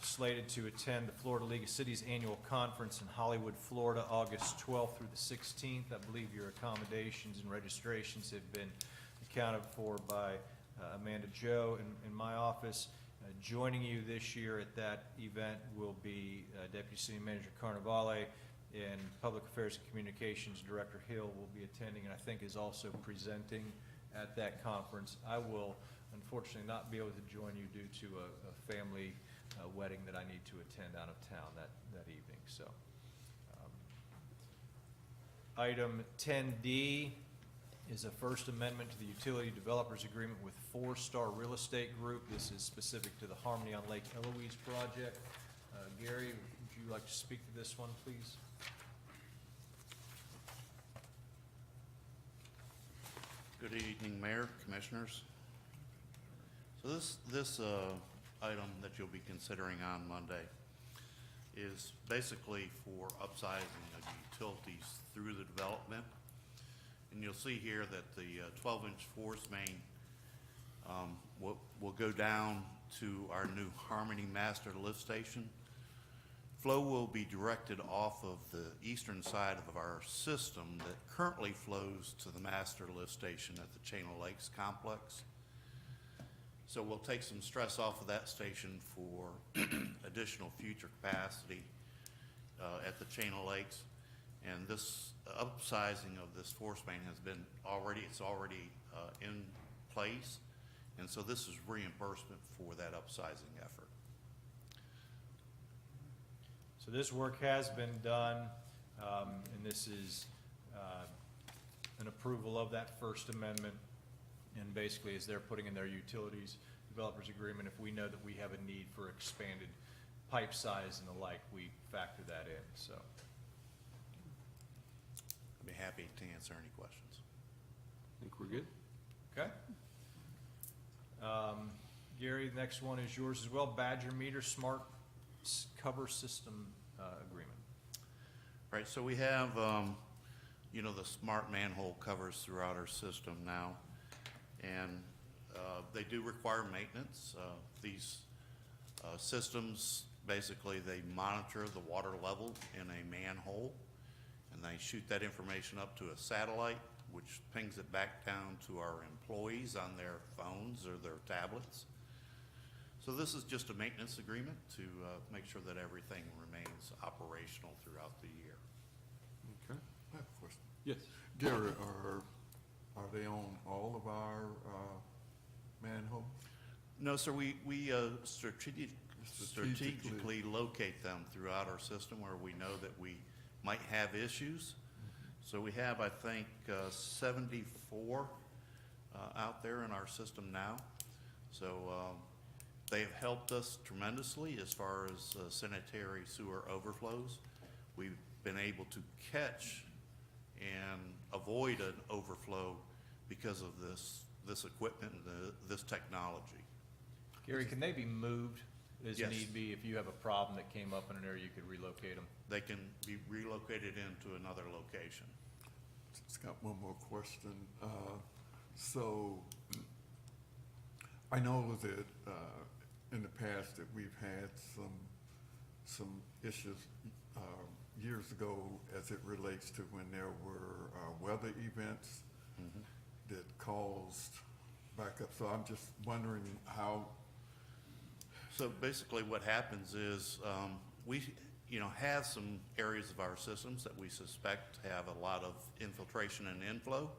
slated to attend the Florida League of Cities Annual Conference in Hollywood, Florida, August 12th through the 16th. I believe your accommodations and registrations have been accounted for by Amanda Joe in my office. Joining you this year at that event will be Deputy City Manager Carnevale, and Public Affairs and Communications Director Hill will be attending, and I think is also presenting at that conference. I will unfortunately not be able to join you due to a family wedding that I need to attend out of town that evening. So, item 10D is a First Amendment to the Utility Developers Agreement with Four Star Real Estate Group. This is specific to the Harmony on Lake Eloise project. Gary, would you like to speak to this one, please? Good evening, Mayor, Commissioners. So this item that you'll be considering on Monday is basically for upsizing of utilities through the development. And you'll see here that the 12-inch force main will go down to our new Harmony Master Lift Station. Flow will be directed off of the eastern side of our system that currently flows to the Master Lift Station at the Chain of Lakes complex. So we'll take some stress off of that station for additional future capacity at the Chain of Lakes. And this upsizing of this force main has been already in place. And so this is reimbursement for that upsizing effort. So this work has been done, and this is an approval of that First Amendment. And basically, as they're putting in their utilities developers agreement, if we know that we have a need for expanded pipe size and the like, we factor that in. So, I'd be happy to answer any questions. I think we're good. okay. Gary, the next one is yours as well. Badger Meter Smart Cover System Agreement. Right, so we have, the smart manhole covers throughout our system now, and they do require maintenance. These systems, basically, they monitor the water level in a manhole, and they shoot that information up to a satellite, which pings it back down to our employees on their phones or their tablets. So this is just a maintenance agreement to make sure that everything remains operational throughout the year. Okay. I have a question. Yes. Gary, are they on all of our manholes? No, sir, we strategically locate them throughout our system where we know that we might have issues. So we have, I think, 74 out there in our system now. So they have helped us tremendously as far as sanitary sewer overflows. We've been able to catch and avoid an overflow because of this equipment and this technology. Gary, can they be moved as Yes. need be? If you have a problem that came up in an area, you could relocate them. They can be relocated into another location. Just got one more question. So I know that in the past that we've had some issues years ago as it relates to when there were weather events that caused backup. So I'm just wondering how. So basically what happens is we have some areas of our systems that we suspect have a lot of infiltration and inflow.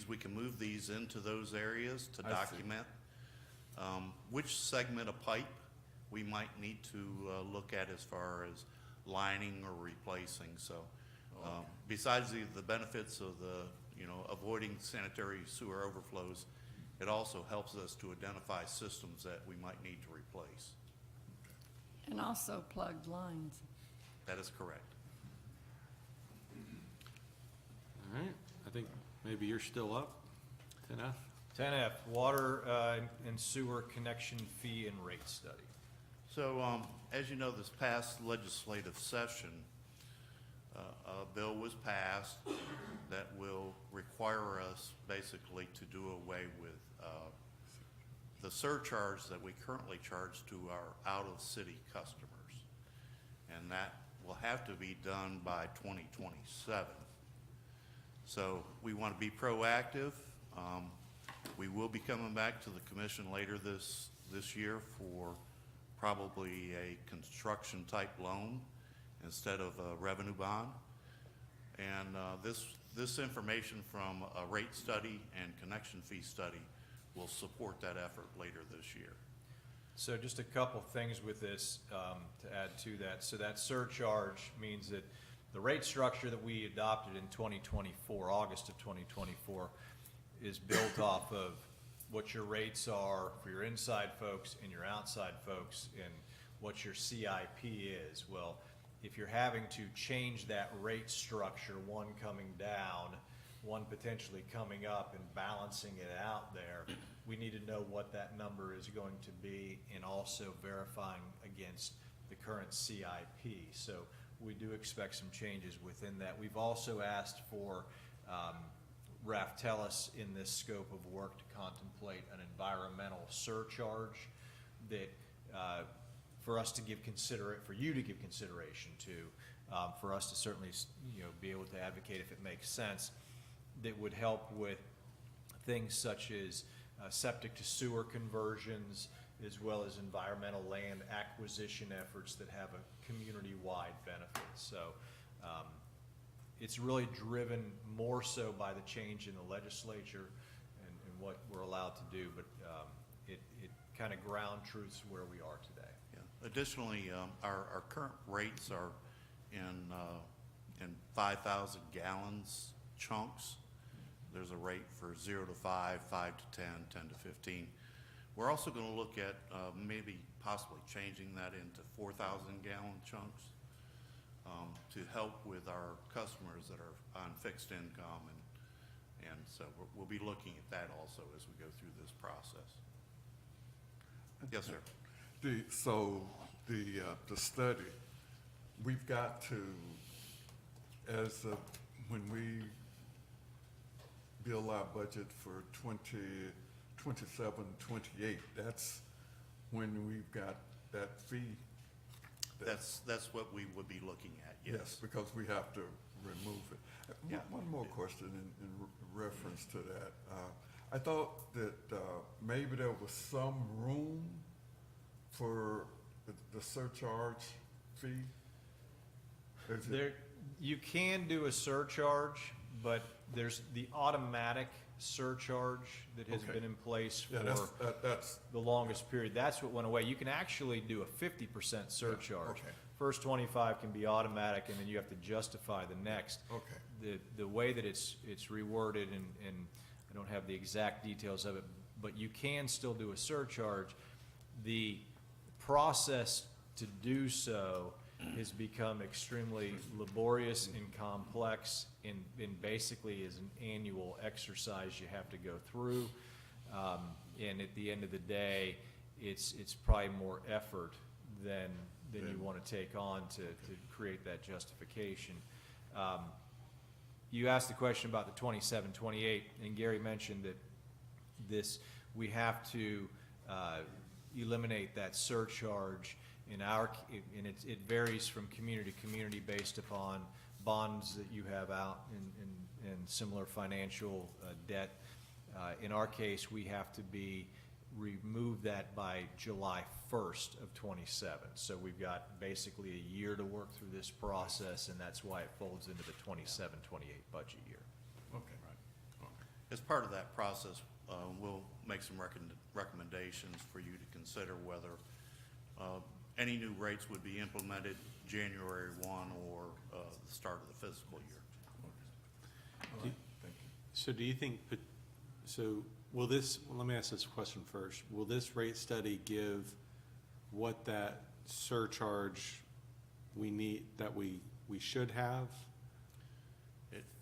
We can move these into those areas to I see. document which segment of pipe we might need to look at as far as lining or replacing. So besides the benefits of avoiding sanitary sewer overflows, it also helps us to identify systems that we might need to replace. And also plugged lines. That is correct. All right. I think maybe you're still up. 10F. 10F, Water and Sewer Connection Fee and Rate Study. So as you know, this past legislative session, a bill was passed that will require us basically to do away with the surcharge that we currently charge to our out-of-city customers. And that will have to be done by 2027. So we want to be proactive. We will be coming back to the commission later this year for probably a construction-type loan instead of a revenue bond. And this information from a rate study and connection fee study will support that effort later this year. So just a couple things with this to add to that. So that surcharge means that the rate structure that we adopted in 2024, August of 2024, is built off of what your rates are for your inside folks and your outside folks and what your CIP is. Well, if you're having to change that rate structure, one coming down, one potentially coming up and balancing it out there, we need to know what that number is going to be and also verifying against the current CIP. So we do expect some changes within that. We've also asked for Raftellus in this scope of work to contemplate an environmental surcharge that for us to give for you to give consideration to, for us to certainly be able to advocate if it makes sense, that would help with things such as septic to sewer conversions, as well as environmental land acquisition efforts that have a community-wide benefit. So it's really driven more so by the change in the legislature and what we're allowed to do, but it kind of ground truths where we are today. Yeah. Additionally, our current rates are in 5,000 gallons chunks. There's a rate for 0 to 5, 5 to 10, 10 to 15. We're also going to look at maybe possibly changing that into 4,000 gallon chunks to help with our customers that are on fixed income, and so we'll be looking at that also as we go through this process. Yes, sir. So the study, we've got to, when we build our budget for 2027, 28, that's when we've got that fee. That's what we would be looking at, yes. Because we have to remove it. Yeah. One more question in reference to that. I thought that maybe there was some room for the surcharge fee. You can do a surcharge, but there's the automatic surcharge that has Okay. been in place for that's the longest period. That's what went away. You can actually do a 50% surcharge. okay. First 25 can be automatic, and then you have to justify the next. okay. The way that it's reworded, and I don't have the exact details of it, but you can still do a surcharge. The process to do so has become extremely laborious and complex, and basically is an annual exercise you have to go through. And at the end of the day, it's probably more effort than you want to take on to create that justification. You asked the question about the 27, 28, and Gary mentioned that we have to eliminate that surcharge and it varies from community to community based upon bonds that you have out and similar financial debt. In our case, we have to remove that by July 1st of 27. So we've got basically a year to work through this process, and that's why it folds into the 27, 28 budget year. Okay. Right. Okay. As part of that process, we'll make some recommendations for you to consider whether any new rates would be implemented January 1 or the start of the fiscal year. All right. Thank you. So do you think, let me ask this question first. Will this rate study give what that surcharge we need, that we should have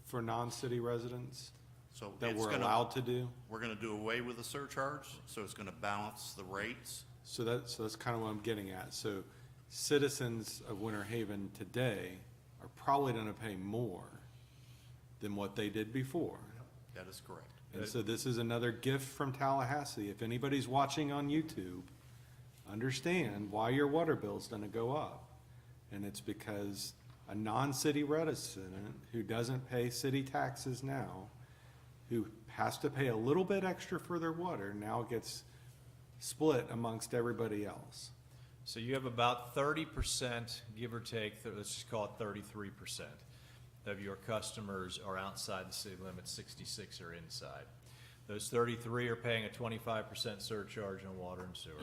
for non-city residents So that it's we're gonna- allowed to do? We're going to do away with the surcharge, so it's going to balance the rates. So that's kind of what I'm getting at. So citizens of Winter Haven today are probably gonna pay more than what they did before. That is correct. And so this is another gift from Tallahassee. If anybody's watching on YouTube, understand why your water bill's gonna go up. And it's because a non-city resident who doesn't pay city taxes now, who has to pay a little bit extra for their water, now gets split amongst everybody else. So you have about 30%, give or take, let's just call it 33% of your customers are outside the city limits, 66 are inside. Those 33 are paying a 25% surcharge on water and sewer.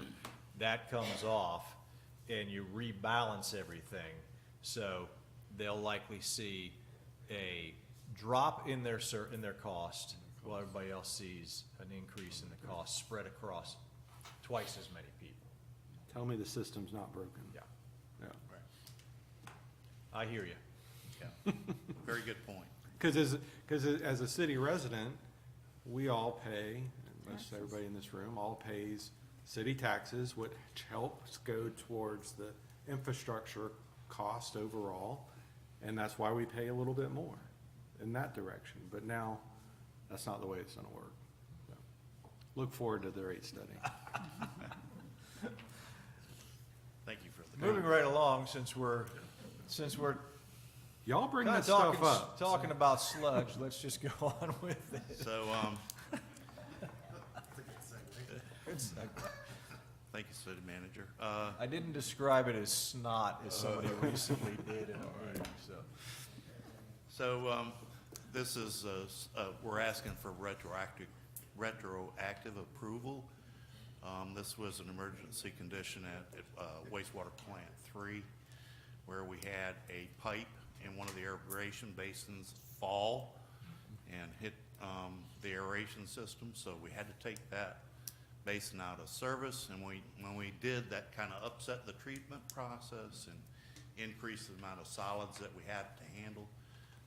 That comes off and you rebalance everything. So they'll likely see a drop in their cost, while everybody else sees an increase in the cost spread across twice as many people. Tell me the system's not broken. Yeah, Yeah. I hear you. Yeah, very good point. Because as a city resident, we all pay, and most everybody in this room all pays city taxes, which helps go towards the infrastructure cost overall. And that's why we pay a little bit more in that direction. But now, that's not the way it's gonna work. So, look forward to the rate study. Thank you for the. Moving right along, since we're Y'all bring kinda that stuff up. talking about sludge, let's just go on with it. So, thank you, city manager. I didn't describe it as snot as somebody recently did in a meeting, so. So, this is, we're asking for retroactive approval. This was an emergency condition at wastewater plant 3, where we had a pipe in one of the aeration basins fall and hit the aeration system, so we had to take that basin out of service. And when we did, that kind of upset the treatment process and increased the amount of solids that we had to handle.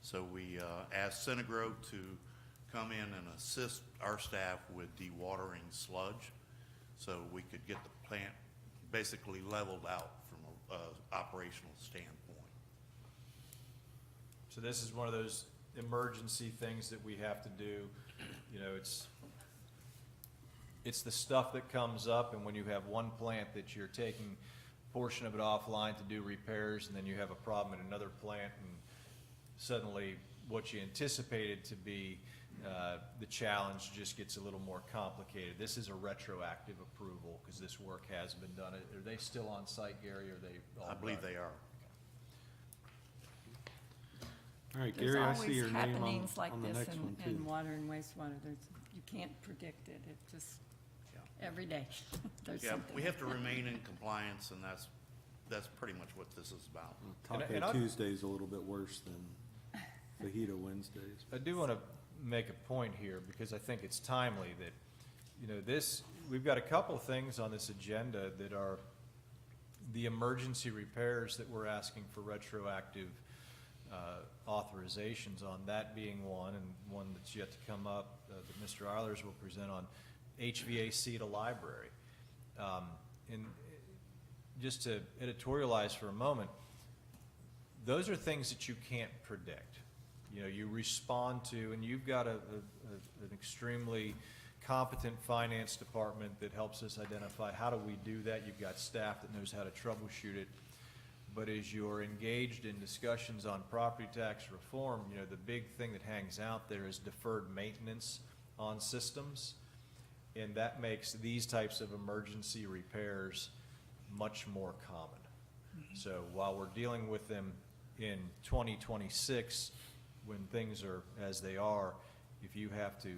So we asked Centigro to come in and assist our staff with dewatering sludge, so we could get the plant basically leveled out from an operational standpoint. So this is one of those emergency things that we have to do. You know, it's the stuff that comes up, and when you have one plant that you're taking a portion of it offline to do repairs, and then you have a problem in another plant, and suddenly what you anticipated to be the challenge just gets a little more complicated. This is a retroactive approval because this work has been done. Are they still on site, Gary, or are they all I believe done? they are. All right, There's Gary, I see your always name happenings like on the this next one in too. water and wastewater. You can't predict it. It just, every day, there's Yeah, something. we have to remain in compliance, and that's pretty much what this is about. And Taco I- Tuesday's a little bit worse than Fajita Wednesdays. I do want to make a point here because I think it's timely that, you know, we've got a couple of things on this agenda that are the emergency repairs that we're asking for retroactive authorizations on, that being one, and one that's yet to come up that Mr. Eilers will present on HVAC at a library. And just to editorialize for a moment, those are things that you can't predict. You know, you respond to, and you've got an extremely competent finance department that helps us identify how do we do that. You've got staff that knows how to troubleshoot it. But as you're engaged in discussions on property tax reform, you know, the big thing that hangs out there is deferred maintenance on systems. And that makes these types of emergency repairs much more common. So while we're dealing with them in 2026, when things are as they are, if you have to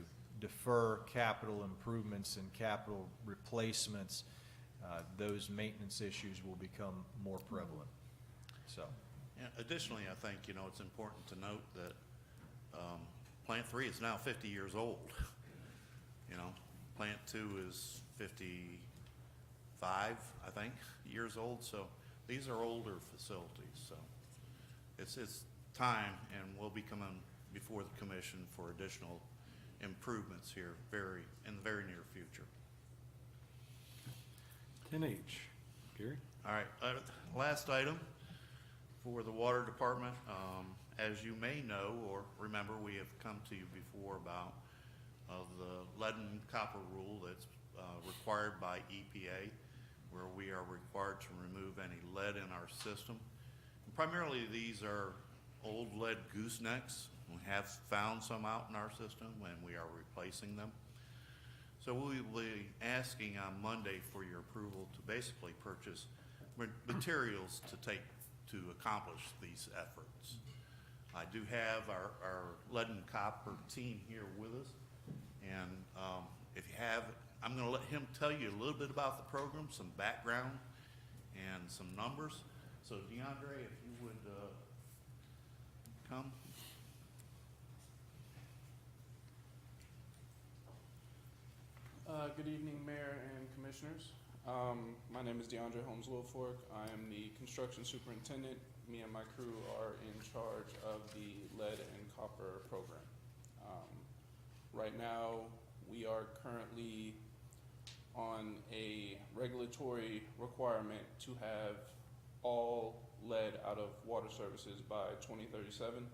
defer capital improvements and capital replacements, those maintenance issues will become more prevalent. So, Yeah, additionally, I think, you know, it's important to note that Plant 3 is now 50 years old. You know, Plant 2 is 55, I think, years old. So these are older facilities. So it's time, and we'll be coming before the commission for additional improvements here in the very near future. 10H, Gary? All right, last item. For the water department, as you may know or remember, we have come to you before about the lead and copper rule that's required by EPA, where we are required to remove any lead in our system. And primarily, these are old lead goosenecks. We have found some out in our system, and we are replacing them. So we will be asking on Monday for your approval to basically purchase materials to accomplish these efforts. I do have our lead and copper team here with us, and if you have, I'm going to let him tell you a little bit about the program, some background, and some numbers. So DeAndre, if you would come. Good evening, Mayor and Commissioners. My name is DeAndre Holmes-Wilfork. I am the construction superintendent. Me and my crew are in charge of the lead and copper program. Right now, we are currently on a regulatory requirement to have all lead out of water services by 2037.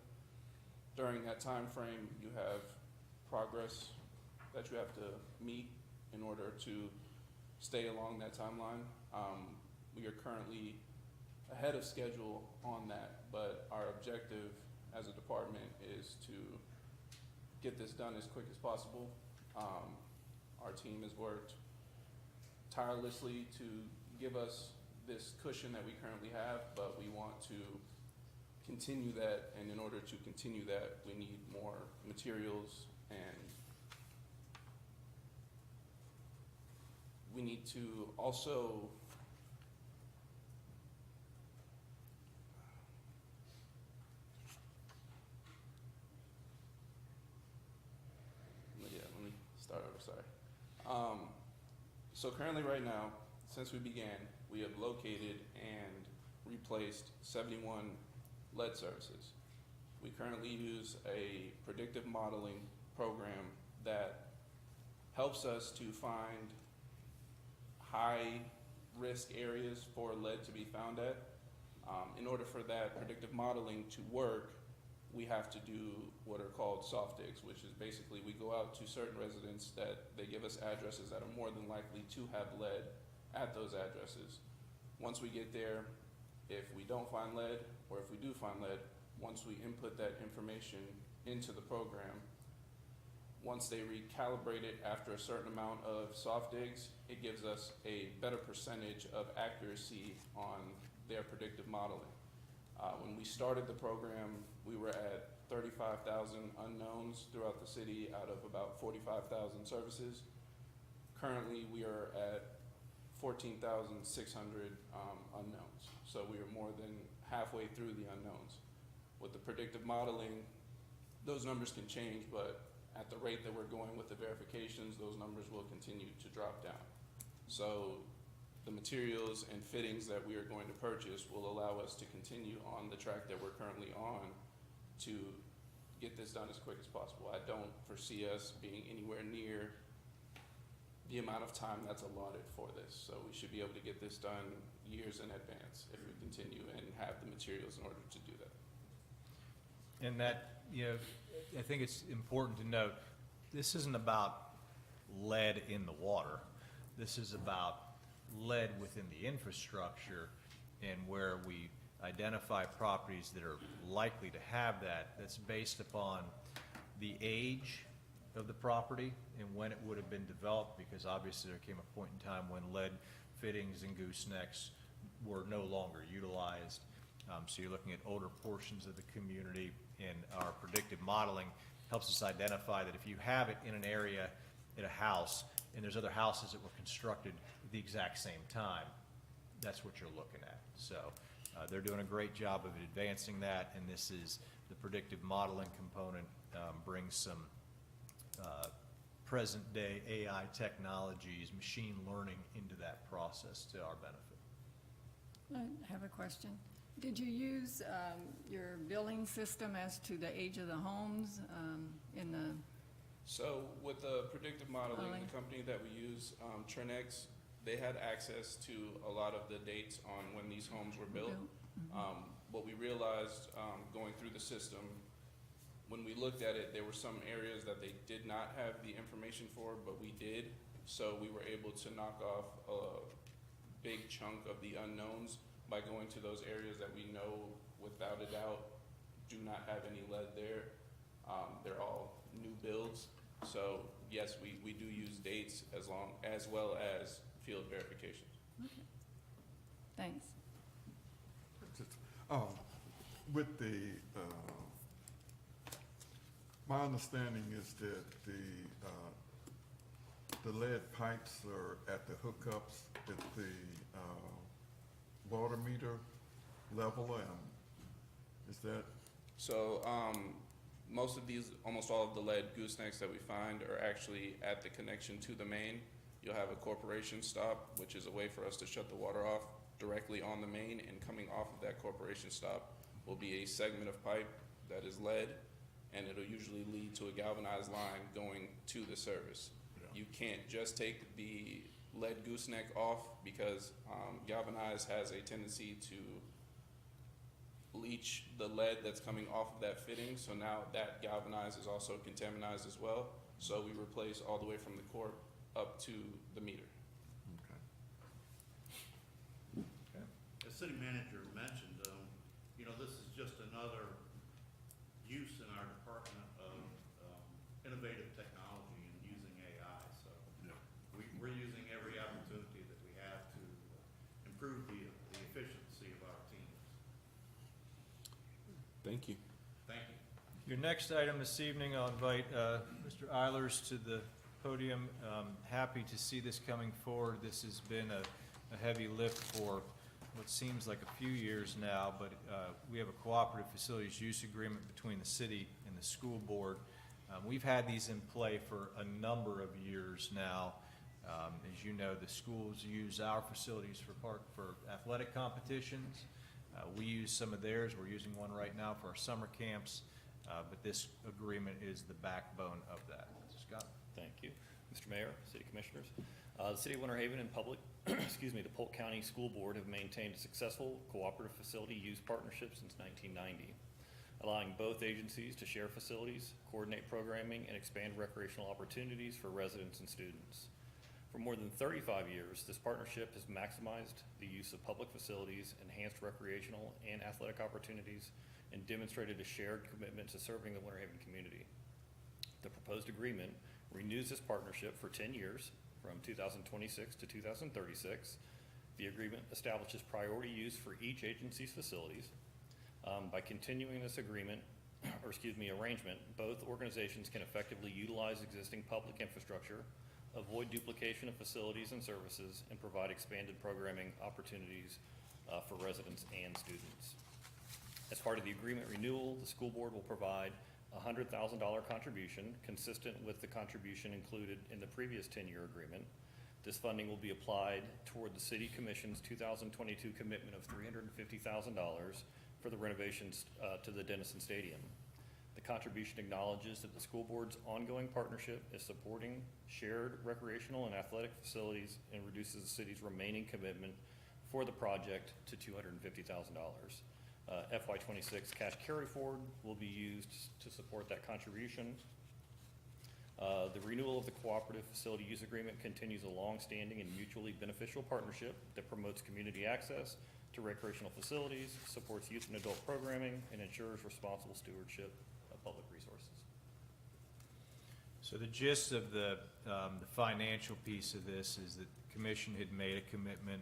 During that time frame, you have progress that you have to meet in order to stay along that timeline. We are currently ahead of schedule on that, but our objective as a department is to get this done as quick as possible. Our team has worked tirelessly to give us this cushion that we currently have, but we want to continue that, and in order to continue that, we need more materials, and we need to also let me start over, sorry. So currently right now, since we began, we have located and replaced 71 lead services. We currently use a predictive modeling program that helps us to find high risk areas for lead to be found at. In order for that predictive modeling to work, we have to do what are called soft digs, which is basically we go out to certain residents that they give us addresses that are more than likely to have lead at those addresses. Once we get there, if we don't find lead, or if we do find lead, once we input that information into the program, once they recalibrate it after a certain amount of soft digs, it gives us a better percentage of accuracy on their predictive modeling. When we started the program, we were at 35,000 unknowns throughout the city out of about 45,000 services. Currently, we are at 14,600 unknowns. So we are more than halfway through the unknowns. With the predictive modeling, those numbers can change, but at the rate that we're going with the verifications, those numbers will continue to drop down. So the materials and fittings that we are going to purchase will allow us to continue on the track that we're currently on to get this done as quick as possible. I don't foresee us being anywhere near the amount of time that's allotted for this. So we should be able to get this done years in advance if we continue and have the materials in order to do that. And that, I think it's important to note, this isn't about lead in the water. This is about lead within the infrastructure, and where we identify properties that are likely to have that, that's based upon the age of the property and when it would have been developed, because obviously there came a point in time when lead fittings and goosenecks were no longer utilized. So you're looking at older portions of the community, and our predictive modeling helps us identify that if you have it in an area, in a house, and there's other houses that were constructed at the exact same time, that's what you're looking at. So they're doing a great job of advancing that, and this is the predictive modeling component, brings some present-day AI technologies, machine learning into that process to our benefit. I have a question. Did you use your billing system as to the age of the homes in the? So with the predictive modeling, Modeling. the company that we use, Trinex, they had access to a lot of the dates on when these homes were built. what we realized, going through the system, when we looked at it, there were some areas that they did not have the information for, but we did. So we were able to knock off a big chunk of the unknowns by going to those areas that we know without a doubt do not have any lead there. They're all new builds. So yes, we do use dates as well as field verifications. Thanks. With the, my understanding is that the lead pipes are at the hookups at the water meter level, and is that? So almost all of the lead goosenecks that we find are actually at the connection to the main. You'll have a corporation stop, which is a way for us to shut the water off directly on the main, and coming off of that corporation stop will be a segment of pipe that is lead, and it'll usually lead to a galvanized line going to the service. Yeah. You can't just take the lead gooseneck off because galvanized has a tendency to leach the lead that's coming off of that fitting, so now that galvanized is also contaminized as well. So we replace all the way from the corp up to the meter. As city manager mentioned, this is just another use in our department of innovative technology and using AI. So we're using every opportunity that we have to improve the efficiency of our teams. Thank you. Thank you. Your next item this evening, I'll invite Mr. Eilers to the podium. Happy to see this coming forward. This has been a heavy lift for what seems like a few years now, but we have a cooperative facilities use agreement between the city and the school board. We've had these in play for a number of years now. As you know, the schools use our facilities for athletic competitions. We use some of theirs. We're using one right now for our summer camps, but this agreement is the backbone of that. Scott? Thank you. Mr. Mayor, City Commissioners. The City of Winter Haven and public, the Polk County School Board have maintained a successful cooperative facility use partnership since 1990, allowing both agencies to share facilities, coordinate programming, and expand recreational opportunities for residents and students. For more than 35 years, this partnership has maximized the use of public facilities, enhanced recreational and athletic opportunities, and demonstrated a shared commitment to serving the Winter Haven community. The proposed agreement renews this partnership for 10 years, from 2026 to 2036. The agreement establishes priority use for each agency's facilities. By continuing this arrangement, both organizations can effectively utilize existing public infrastructure, avoid duplication of facilities and services, and provide expanded programming opportunities for residents and students. As part of the agreement renewal, the school board will provide a $100,000 contribution consistent with the contribution included in the previous 10-year agreement. This funding will be applied toward the City Commission's 2022 commitment of $350,000 for the renovations to the Dennison Stadium. The contribution acknowledges that the school board's ongoing partnership is supporting shared recreational and athletic facilities and reduces the city's remaining commitment for the project to $250,000. FY26 cash carry forward will be used to support that contribution. The renewal of the cooperative facility use agreement continues a long-standing and mutually beneficial partnership that promotes community access to recreational facilities, supports youth and adult programming, and ensures responsible stewardship of public resources. So the gist of the financial piece of this is that the commission had made a commitment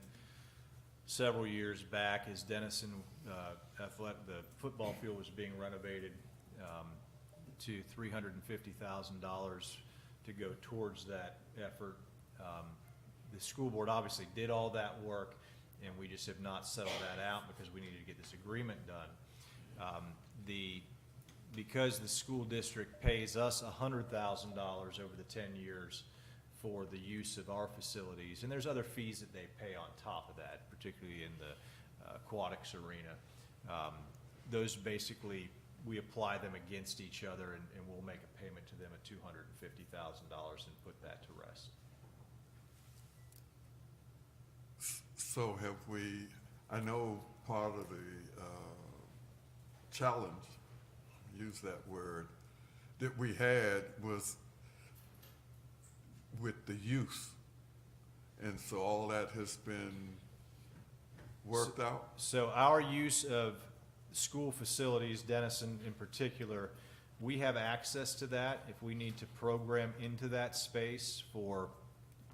several years back as Dennison the football field was being renovated to $350,000 to go towards that effort. The school board obviously did all that work, and we just have not settled that out because we needed to get this agreement done. Because the school district pays us $100,000 over the 10 years for the use of our facilities, and there's other fees that they pay on top of that, particularly in the aquatics arena. Those basically, we apply them against each other, and we'll make a payment to them of $250,000 and put that to rest. So have we, I know part of the challenge, use that word, that we had was with the use. And so all that has been worked out? So our use of school facilities, Denison in particular, we have access to that if we need to program into that space for,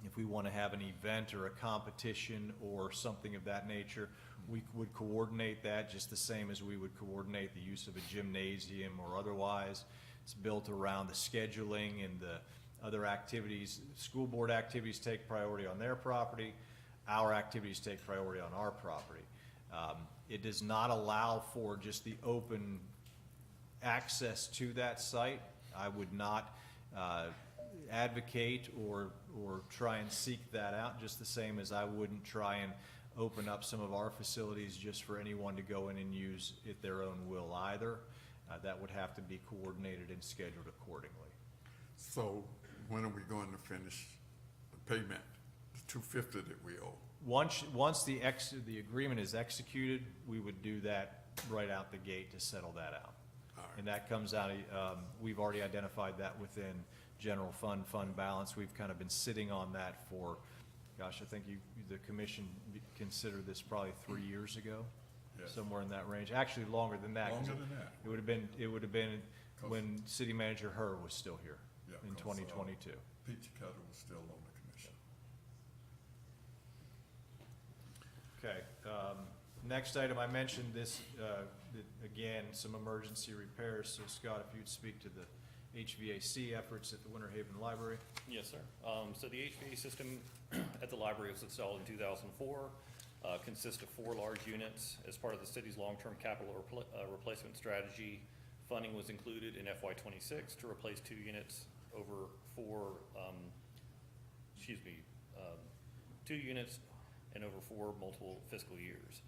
if we want to have an event or a competition or something of that nature, we would coordinate that just the same as we would coordinate the use of a gymnasium or otherwise. It's built around the scheduling and the other activities. School board activities take priority on their property. Our activities take priority on our property. It does not allow for just the open access to that site. I would not advocate or try and seek that out, just the same as I wouldn't try and open up some of our facilities just for anyone to go in and use at their own will either. That would have to be coordinated and scheduled accordingly. So when are we going to finish the payment, the $250 that we owe? Once the agreement is executed, we would do that right out the gate to settle that out. All right. And that comes out, we've already identified that within general fund balance. We've kind of been sitting on that for, gosh, I think the commission considered this probably 3 years ago. Yes. Somewhere in that range, actually longer than that. 'Cause Longer than that. It would have been when city manager Herr was still here Yeah, in 2022. Peachy Cutter was still on the commission. Okay, next item, I mentioned this, again, some emergency repairs, so Scott, if you'd speak to the HVAC efforts at the Winter Haven Library. Yes, sir. So the HVAC system at the library was installed in 2004, consists of 4 large units. As part of the city's long-term capital replacement strategy, funding was included in FY '26 to replace 2 units over 2 units and over 4 multiple fiscal years.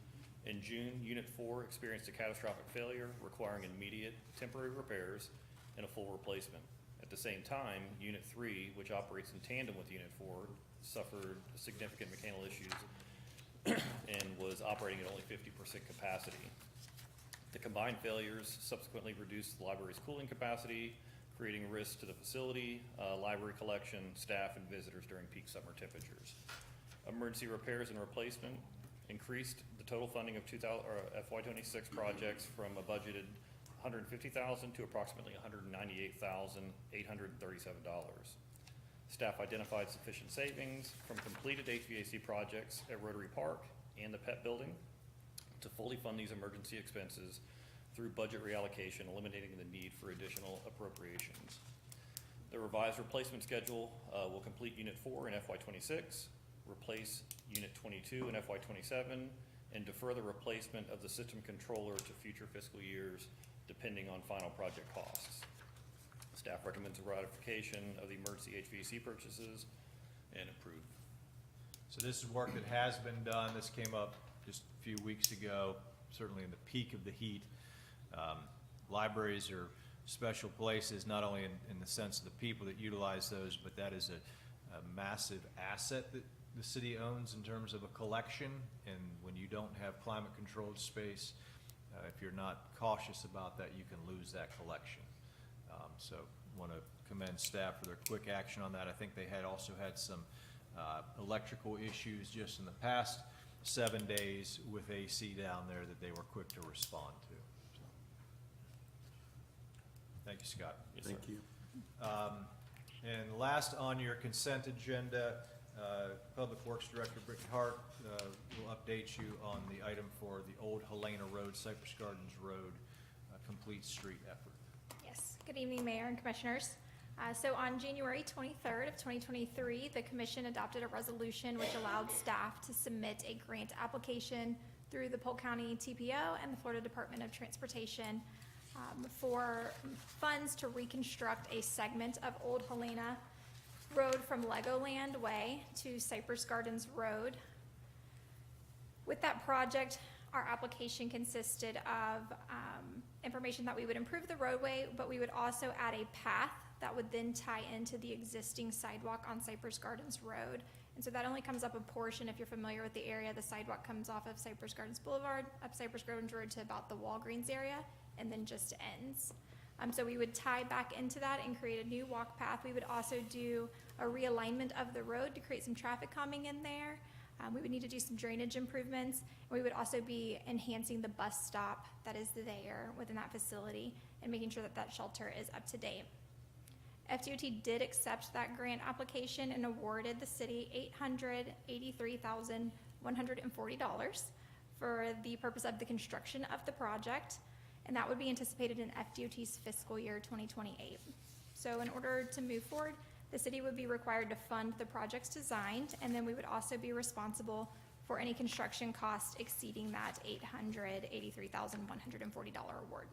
In June, Unit 4 experienced a catastrophic failure requiring immediate temporary repairs and a full replacement. At the same time, Unit 3, which operates in tandem with Unit 4, suffered significant mechanical issues and was operating at only 50% capacity. The combined failures subsequently reduced the library's cooling capacity, creating risks to the facility, library collection, staff, and visitors during peak summer temperatures. Emergency repairs and replacement increased the total funding of FY '26 projects from a budgeted $150,000 to approximately $198,837. Staff identified sufficient savings from completed HVAC projects at Rotary Park and the Pet Building to fully fund these emergency expenses through budget reallocation, eliminating the need for additional appropriations. The revised replacement schedule will complete Unit 4 in FY '26, replace Unit 22 in FY '27, and defer the replacement of the system controller to future fiscal years, depending on final project costs. Staff recommends a ratification of the emergency HVAC purchases and approve. So this is work that has been done. This came up just a few weeks ago, certainly in the peak of the heat. Libraries are special places, not only in the sense of the people that utilize those, but that is a massive asset that the city owns in terms of a collection. And when you don't have climate-controlled space, if you're not cautious about that, you can lose that collection. So want to commend staff for their quick action on that. I think they also had some electrical issues just in the past 7 days with AC down there that they were quick to respond to. So, thank you, Scott. Yes, sir. Thank you. And last on your consent agenda, Public Works Director Brittany Hart will update you on the item for the Old Helena Road, Cypress Gardens Road, complete street effort. Yes, good evening, Mayor and Commissioners. So on January 23rd of 2023, the Commission adopted a resolution which allowed staff to submit a grant application through the Polk County TPO and the Florida Department of Transportation for funds to reconstruct a segment of Old Helena Road from Legoland Way to Cypress Gardens Road. With that project, our application consisted of information that we would improve the roadway, but we would also add a path that would then tie into the existing sidewalk on Cypress Gardens Road. And so that only comes up a portion. If you're familiar with the area, the sidewalk comes off of Cypress Gardens Boulevard, up Cypress Gardens Road to about the Walgreens area, and then just ends. So we would tie back into that and create a new walk path. We would also do a realignment of the road to create some traffic calming in there. We would need to do some drainage improvements. We would also be enhancing the bus stop that is there within that facility and making sure that that shelter is up to date. FDOT did accept that grant application and awarded the city $883,140 for the purpose of the construction of the project, and that would be anticipated in FDOT's fiscal year 2028. So in order to move forward, the city would be required to fund the projects designed, and then we would also be responsible for any construction cost exceeding that $883,140 award.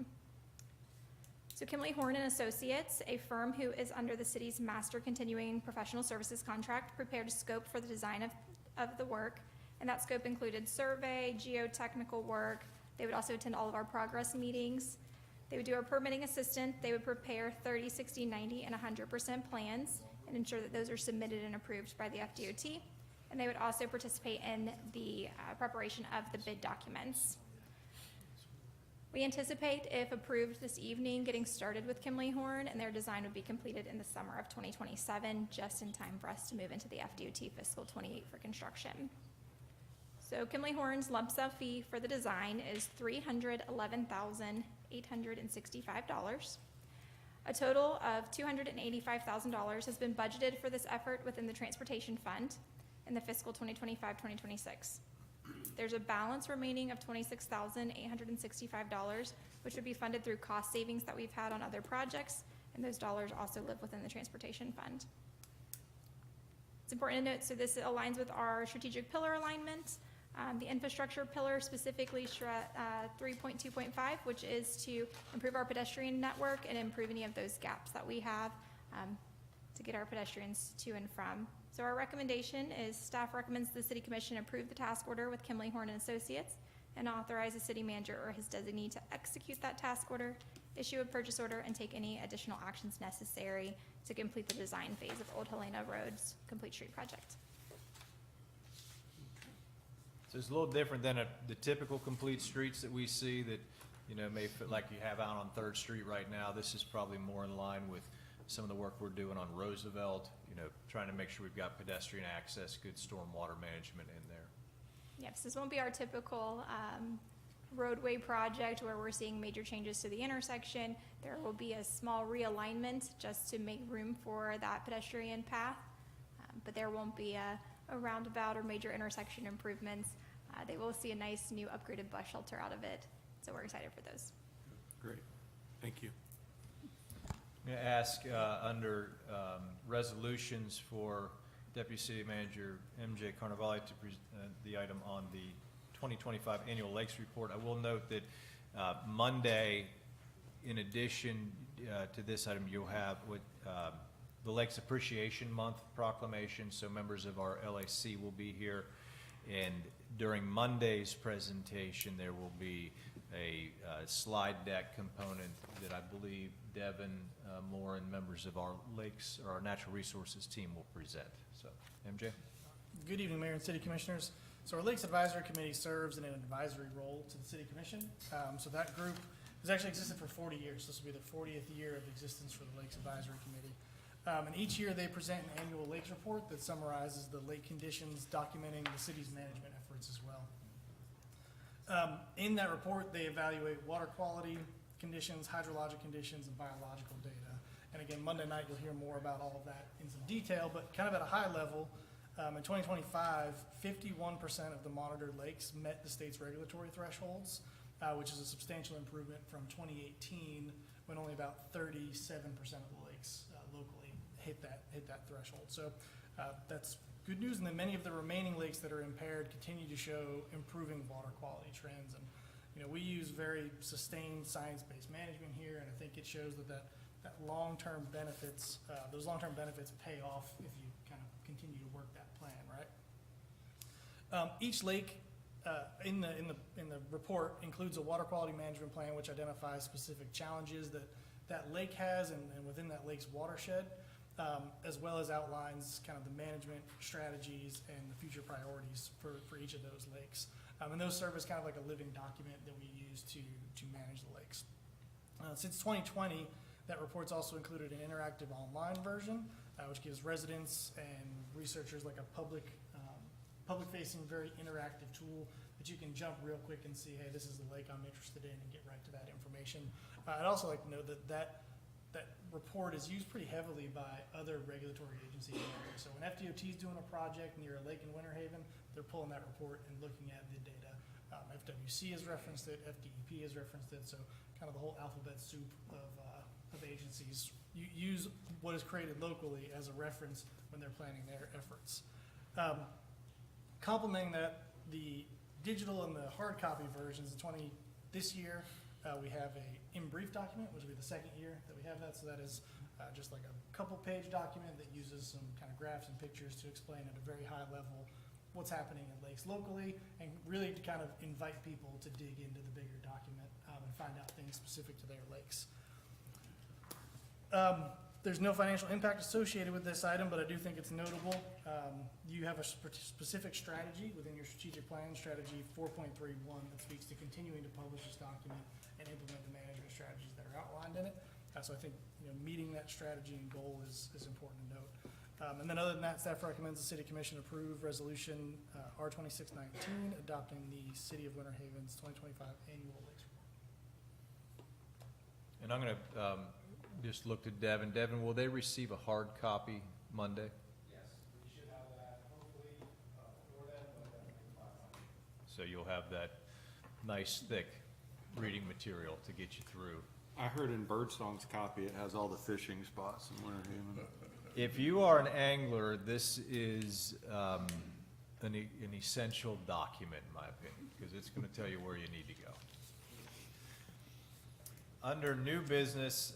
So Kimley Horn and Associates, a firm who is under the city's master continuing professional services contract, prepared a scope for the design of the work, and that scope included survey, geotechnical work. They would also attend all of our progress meetings. They would do our permitting assistant. They would prepare 30, 60, 90, and 100% plans and ensure that those are submitted and approved by the FDOT. And they would also participate in the preparation of the bid documents. We anticipate, if approved this evening, getting started with Kimley Horn, and their design would be completed in the summer of 2027, just in time for us to move into the FDOT fiscal 28 for construction. So Kimley Horn's lump sum fee for the design is $311,865. A total of $285,000 has been budgeted for this effort within the Transportation Fund in the fiscal 2025-2026. There's a balance remaining of $26,865, which would be funded through cost savings that we've had on other projects, and those dollars also live within the Transportation Fund. It's important to note, so this aligns with our strategic pillar alignment. The infrastructure pillar, specifically 3.2.5, which is to improve our pedestrian network and improve any of those gaps that we have to get our pedestrians to and from. So our recommendation is staff recommends the City Commission approve the task order with Kimley Horn and Associates and authorize the city manager or his designee to execute that task order, issue a purchase order, and take any additional actions necessary to complete the design phase of Old Helena Road's Complete Street project. So it's a little different than the typical complete streets that we see that, you know, may fit like you have out on 3rd Street right now. This is probably more in line with some of the work we're doing on Roosevelt, you know, trying to make sure we've got pedestrian access, good stormwater management in there. Yes, this won't be our typical roadway project where we're seeing major changes to the intersection. There will be a small realignment just to make room for that pedestrian path, but there won't be a roundabout or major intersection improvements. They will see a nice new upgraded bus shelter out of it, so we're excited for those. Great, thank you. I'm going to ask under resolutions for Deputy City Manager MJ Carnevale to present the item on the 2025 Annual Lakes Report. I will note that Monday, in addition to this item, you'll have what the Lakes Appreciation Month proclamation, so members of our LAC will be here. And during Monday's presentation, there will be a slide deck component that I believe Devin Moore and members of our Lakes, or our Natural Resources team will present. So, MJ? Good evening, Mayor and City Commissioners. So our Lakes Advisory Committee serves in an advisory role to the City Commission. So that group has actually existed for 40 years. This will be the 40th year of existence for the Lakes Advisory Committee. And each year they present an annual lakes report that summarizes the lake conditions, documenting the city's management efforts as well. In that report, they evaluate water quality conditions, hydrologic conditions, and biological data. And again, Monday night you'll hear more about all of that in some detail, but kind of at a high level, in 2025, 51% of the monitored lakes met the state's regulatory thresholds, which is a substantial improvement from 2018, when only about 37% of the lakes locally hit that threshold. So that's good news. And then many of the remaining lakes that are impaired continue to show improving water quality trends. And you know, we use very sustained science-based management here, and I think it shows that long-term benefits, those long-term benefits pay off if you kind of continue to work that plan, right? Each lake in the report includes a water quality management plan which identifies specific challenges that lake has and within that lake's watershed, as well as outlines kind of the management strategies and the future priorities for each of those lakes. And those serve as kind of like a living document that we use to manage the lakes. Since 2020, that report's also included an interactive online version, which gives residents and researchers like a public-facing, very interactive tool that you can jump real quick and see, hey, this is the lake I'm interested in, and get right to that information. I'd also like to note that report is used pretty heavily by other regulatory agencies. So when FDOT is doing a project near a lake in Winter Haven, they're pulling that report and looking at the data. FWC has referenced it, FDEP has referenced it, so kind of the whole alphabet soup of agencies use what is created locally as a reference when they're planning their efforts. Complementing that, the digital and the hard copy versions, this year, we have a in brief document, which will be the second year that we have that. So that is just like a couple page document that uses some kind of graphs and pictures to explain at a very high level what's happening in lakes locally, and really to kind of invite people to dig into the bigger document and find out things specific to their lakes. There's no financial impact associated with this item, but I do think it's notable. You have a specific strategy within your strategic plan, strategy 4.31, that speaks to continuing to publish this document and implement the management strategies that are outlined in it. So I think meeting that strategy and goal is important to note. And then other than that, staff recommends the City Commission approve Resolution R2619, adopting the City of Winter Haven's 2025 Annual Lakes Report. And I'm going to just look to Devin. Devin, will they receive a hard copy Monday? Yes, we should have that hopefully before then, but definitely by Monday. So you'll have that nice, thick reading material to get you through. I heard in Birdsong's copy, it has all the fishing spots in Winter Haven. If you are an angler, this is an essential document, in my opinion, because it's going to tell you where you need to go. Under new business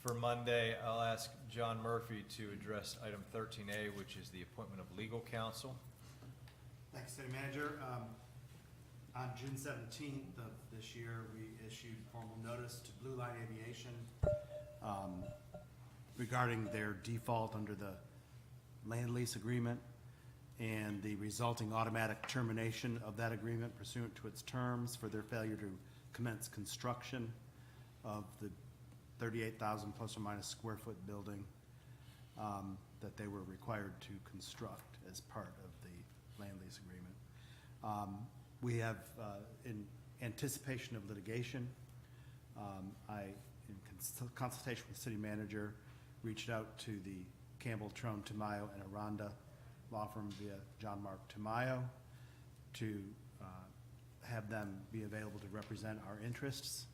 for Monday, I'll ask John Murphy to address item 13A, which is the appointment of legal counsel. Thanks, City Manager. On June 17th of this year, we issued formal notice to Blue Line Aviation regarding their default under the land lease agreement and the resulting automatic termination of that agreement pursuant to its terms for their failure to commence construction of the 38,000 plus or minus square foot building that they were required to construct as part of the land lease agreement. We have, in anticipation of litigation, in consultation with the city manager, reached out to the Campbell, Trone, Tamayo, and Aranda law firm via John Mark Tamayo to have them be available to represent our interests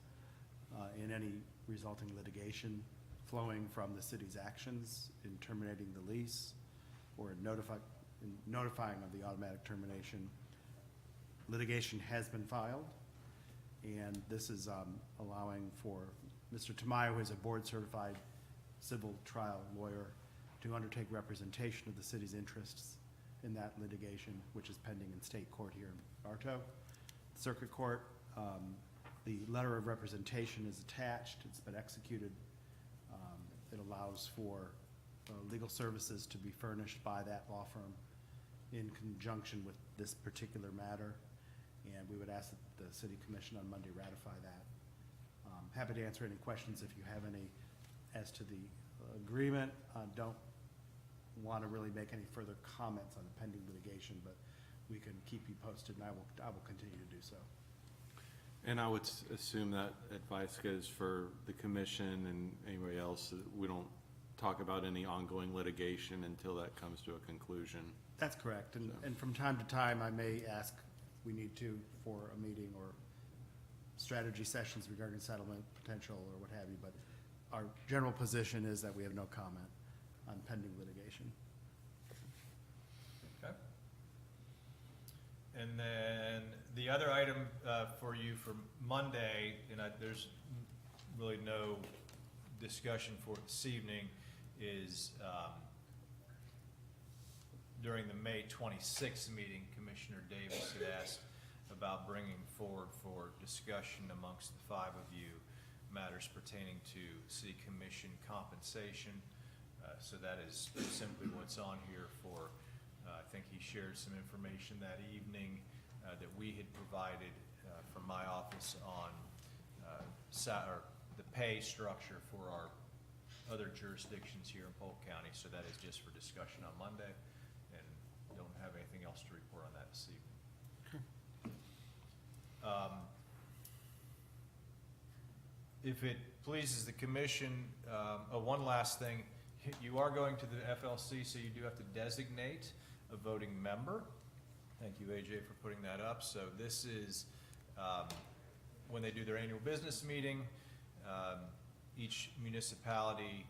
in any resulting litigation flowing from the city's actions in terminating the lease or notifying of the automatic termination. Litigation has been filed, and this is allowing for Mr. Tamayo, who is a board-certified civil trial lawyer, to undertake representation of the city's interests in that litigation, which is pending in state court here in Bartow. Circuit Court, the letter of representation is attached. It's been executed. It allows for legal services to be furnished by that law firm in conjunction with this particular matter, and we would ask that the City Commission on Monday ratify that. Happy to answer any questions if you have any as to the agreement. Don't want to really make any further comments on the pending litigation, but we can keep you posted, and I will continue to do so. And I would assume that advice goes for the commission and anybody else. We don't talk about any ongoing litigation until that comes to a conclusion. That's correct. And from time to time, I may ask, we need to, for a meeting or strategy sessions regarding settlement potential or what have you, but our general position is that we have no comment on pending litigation. Okay. And then the other item for you for Monday, and there's really no discussion for it this evening, is during the May 26th meeting, Commissioner Davis had asked about bringing forward for discussion amongst the five of you matters pertaining to city commission compensation. So that is simply what's on here for, I think he shared some information that evening that we had provided from my office on pay structure for our other jurisdictions here in Polk County. So that is just for discussion on Monday, and don't have anything else to report on that this evening. If it pleases the commission, one last thing, you are going to the FLC, so you do have to designate a voting member. Thank you, AJ, for putting that up. So this is when they do their annual business meeting, each municipality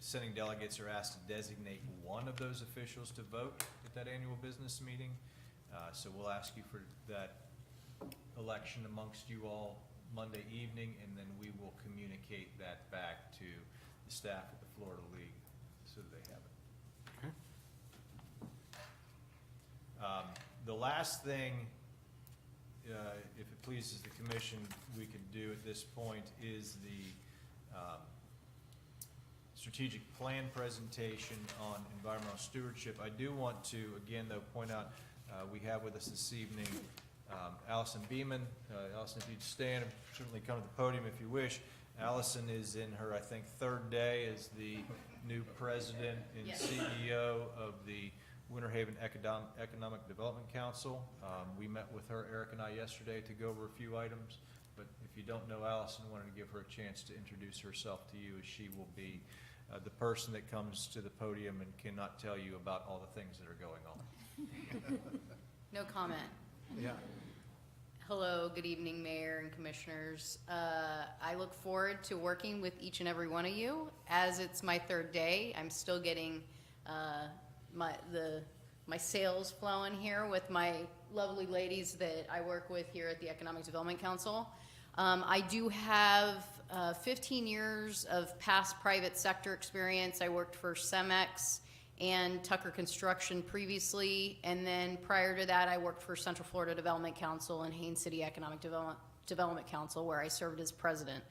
sending delegates are asked to designate one of those officials to vote at that annual business meeting. So we'll ask you for that election amongst you all Monday evening, and then we will communicate that back to the staff at the Florida League so that they have it. The last thing, if it pleases the commission, we could do at this point is the strategic plan presentation on environmental stewardship. I do want to, again, though, point out we have with us this evening Allison Beeman. Allison, if you'd stand, and certainly come to the podium if you wish. Allison is in her, I think, third day as the new president and CEO of the Winter Haven Economic Development Council. We met with her, Eric and I, yesterday to go over a few items. But if you don't know Allison, I wanted to give her a chance to introduce herself to you, as she will be the person that comes to the podium and cannot tell you about all the things that are going on. No comment. Yeah. Hello, good evening, Mayor and Commissioners. I look forward to working with each and every one of you. As it's my third day, I'm still getting my sales flowing here with my lovely ladies that I work with here at the Economic Development Council. I do have 15 years of past private sector experience. I worked for Cemex and Tucker Construction previously, and then prior to that I worked for Central Florida Development Council and Haines City Economic Development Council, where I served as president.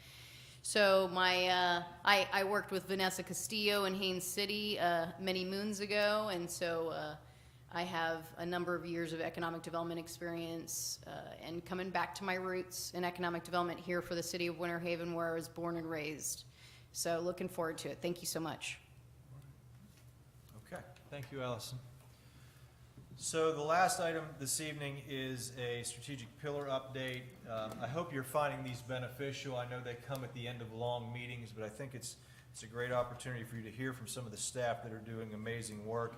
So I worked with Vanessa Castillo in Haines City many moons ago, and so I have a number of years of economic development experience and coming back to my roots in economic development here for the city of Winter Haven, where I was born and raised. So looking forward to it. Thank you so much. Okay, thank you, Allison. So the last item this evening is a strategic pillar update. I hope you're finding these beneficial. I know they come at the end of long meetings, but I think it's a great opportunity for you to hear from some of the staff that are doing amazing work.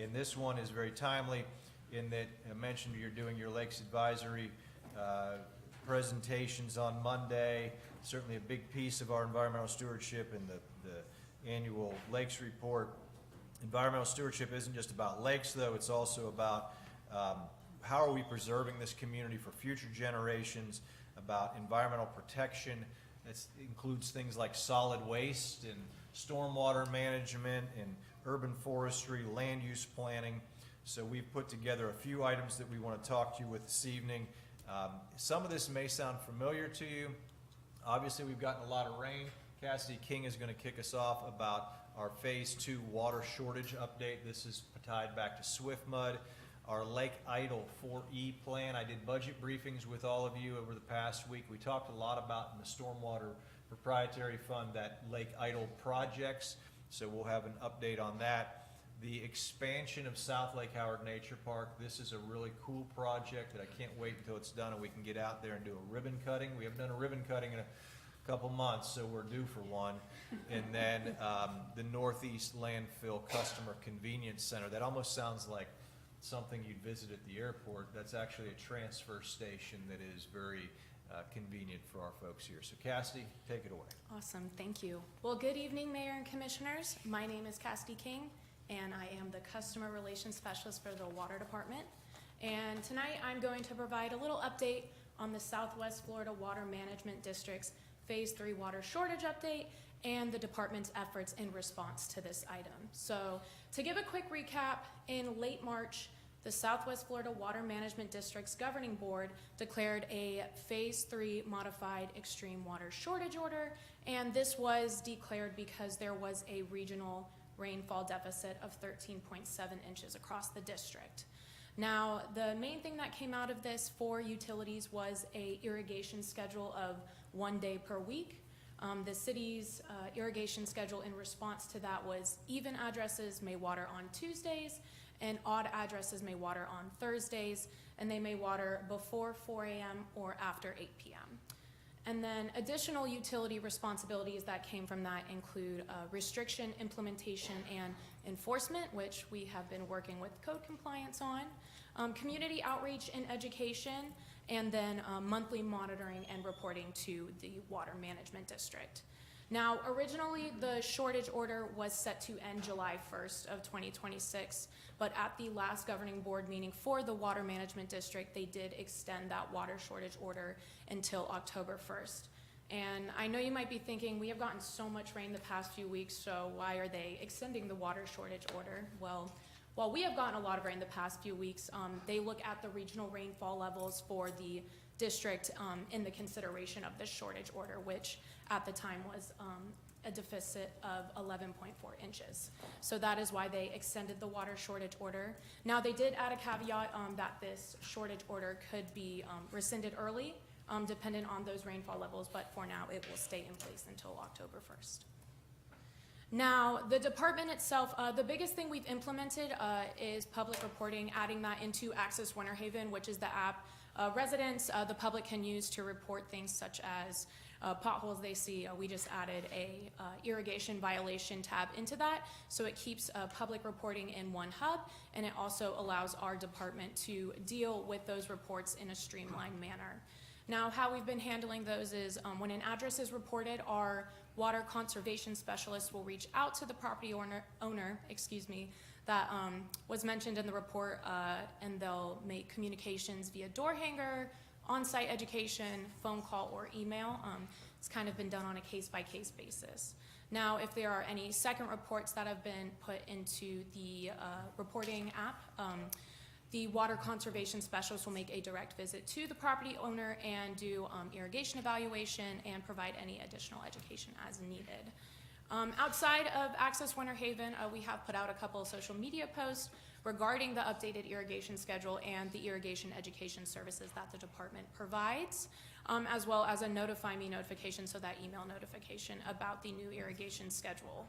And this one is very timely in that I mentioned you're doing your Lakes Advisory presentations on Monday. Certainly a big piece of our environmental stewardship and the annual Lakes Report. Environmental stewardship isn't just about lakes, though. It's also about how are we preserving this community for future generations, about environmental protection. That includes things like solid waste and stormwater management and urban forestry, land use planning. So we've put together a few items that we want to talk to you with this evening. Some of this may sound familiar to you. Obviously, we've gotten a lot of rain. Cassidy King is going to kick us off about our Phase 2 water shortage update. This is tied back to SwiftMud. Our Lake Idle 4E plan. I did budget briefings with all of you over the past week. We talked a lot about in the Stormwater Proprietary Fund that Lake Idle projects. So we'll have an update on that. The expansion of South Lake Howard Nature Park. This is a really cool project that I can't wait until it's done and we can get out there and do a ribbon cutting. We haven't done a ribbon cutting in a couple months, so we're due for one. And then the Northeast Landfill Customer Convenience Center. That almost sounds like something you'd visit at the airport. That's actually a transfer station that is very convenient for our folks here. So Cassidy, take it away. Awesome, thank you. Well, good evening, Mayor and Commissioners. My name is Cassidy King, and I am the Customer Relations Specialist for the Water Department. And tonight I'm going to provide a little update on the Southwest Florida Water Management District's Phase 3 water shortage update and the department's efforts in response to this item. So to give a quick recap, in late March, the Southwest Florida Water Management District's Governing Board declared a Phase 3 modified extreme water shortage order, and this was declared because there was a regional rainfall deficit of 13.7 inches across the district. Now, the main thing that came out of this for utilities was a irrigation schedule of 1 day per week, The city's irrigation schedule in response to that was even addresses may water on Tuesdays, and odd addresses may water on Thursdays, and they may water before 4 a.m. or after 8 p.m. And then additional utility responsibilities that came from that include restriction, implementation, and enforcement, which we have been working with code compliance on, community outreach and education, and then monthly monitoring and reporting to the Water Management District. Now, originally, the shortage order was set to end July 1st of 2026, but at the last governing board meeting for the Water Management District, they did extend that water shortage order until October 1st. And I know you might be thinking, we have gotten so much rain the past few weeks, so why are they extending the water shortage order? Well, while we have gotten a lot of rain the past few weeks, they look at the regional rainfall levels for the district in the consideration of the shortage order, which at the time was a deficit of 11.4 inches. So that is why they extended the water shortage order. Now, they did add a caveat that this shortage order could be rescinded early, dependent on those rainfall levels, but for now it will stay in place until October 1st. Now, the department itself, the biggest thing we've implemented is public reporting, adding that into Access Winter Haven, which is the app residents, the public can use to report things such as potholes they see. We just added a irrigation violation tab into that, so it keeps public reporting in one hub, and it also allows our department to deal with those reports in a streamlined manner. Now, how we've been handling those is when an address is reported, our water conservation specialist will reach out to the property owner that was mentioned in the report, and they'll make communications via door hanger, on-site education, phone call, or email. It's kind of been done on a case-by-case basis. Now, if there are any second reports that have been put into the reporting app, the water conservation specialist will make a direct visit to the property owner and do irrigation evaluation and provide any additional education as needed. Outside of Access Winter Haven, we have put out a couple of social media posts regarding the updated irrigation schedule and the irrigation education services that the department provides, as well as a notify me notification, so that email notification about the new irrigation schedule.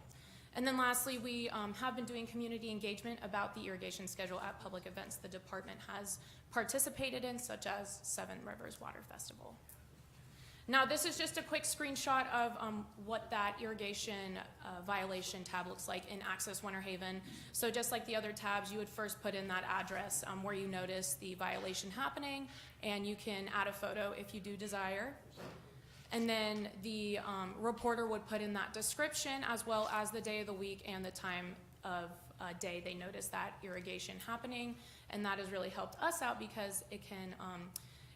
And then lastly, we have been doing community engagement about the irrigation schedule at public events the department has participated in, such as Seven Rivers Water Festival. Now, this is just a quick screenshot of what that irrigation violation tab looks like in Access Winter Haven. So just like the other tabs, you would first put in that address where you notice the violation happening, and you can add a photo if you do desire. And then the reporter would put in that description, as well as the day of the week and the time of day they notice that irrigation happening. And that has really helped us out because it can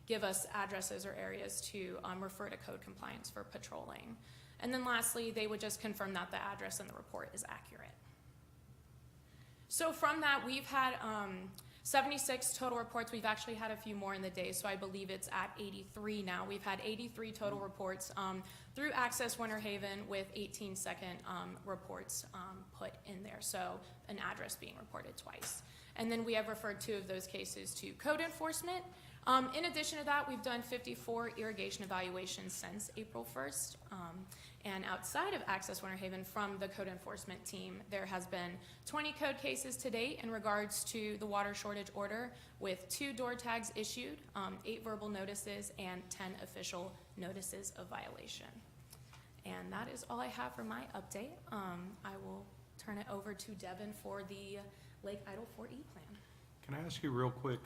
give us addresses or areas to refer to code compliance for patrolling. And then lastly, they would just confirm that the address in the report is accurate. So from that, we've had 76 total reports. We've actually had a few more in the day, so I believe it's at 83 now. We've had 83 total reports through Access Winter Haven, with 18 second reports put in there, so an address being reported twice. And then we have referred 2 of those cases to code enforcement. In addition to that, we've done 54 irrigation evaluations since April 1st. And outside of Access Winter Haven, from the code enforcement team, there has been 20 code cases to date in regards to the water shortage order, with 2 door tags issued, 8 verbal notices, and 10 official notices of violation. And that is all I have for my update. I will turn it over to Devin for the Lake Idle 4E plan. Can I ask you real quick,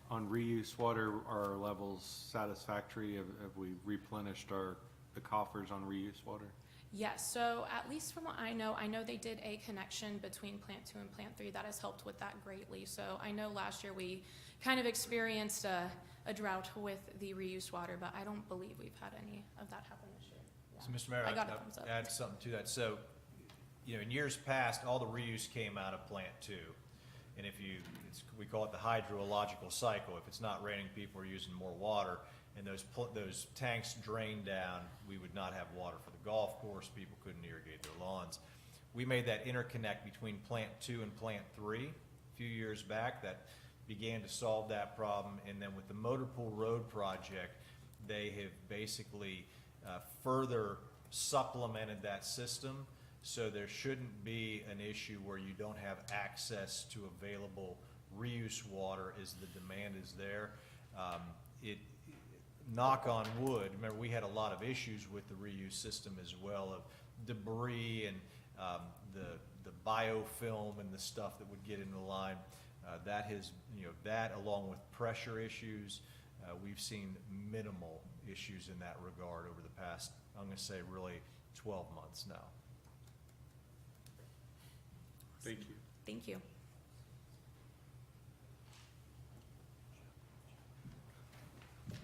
on reuse water, are our levels satisfactory? Have we replenished the coffers on reuse water? Yes, so at least from what I know they did a connection between Plant 2 and Plant 3 that has helped with that greatly. So I know last year we kind of experienced a drought with the reuse water, but I don't believe we've had any of that happen this year. Yeah. So, Mr. Mayor, I'll add something to that. So, in years past, all the reuse came out of Plant 2. And we call it the hydrological cycle. If it's not raining, people are using more water, and those tanks drain down, we would not have water for the golf course. People couldn't irrigate their lawns. We made that interconnect between Plant 2 and Plant 3 a few years back. That began to solve that problem. And then with the Motor Pool Road project, they have basically further supplemented that system, so there shouldn't be an issue where you don't have access to available reuse water as the demand is there. Knock on wood, remember, we had a lot of issues with the reuse system as well, of debris and the biofilm and the stuff that would get in the line. That has, that along with pressure issues, we've seen minimal issues in that regard over the past, I'm gonna say, really 12 months now. Thank you. Thank you.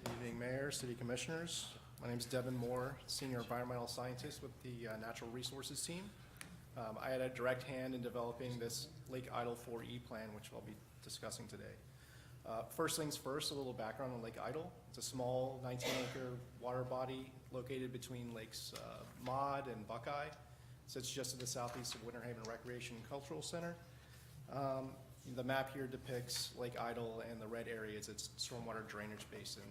Good evening, Mayor, City Commissioners. My name is Devin Moore, Senior Environmental Scientist with the Natural Resources Team. I had a direct hand in developing this Lake Idle 4E plan, which I'll be discussing today. First things first, a little background on Lake Idle. It's a small 19-acre water body located between Lakes Maud and Buckeye. It sits just to the southeast of Winter Haven Recreation and Cultural Center. The map here depicts Lake Idle, and the red area is its stormwater drainage basin.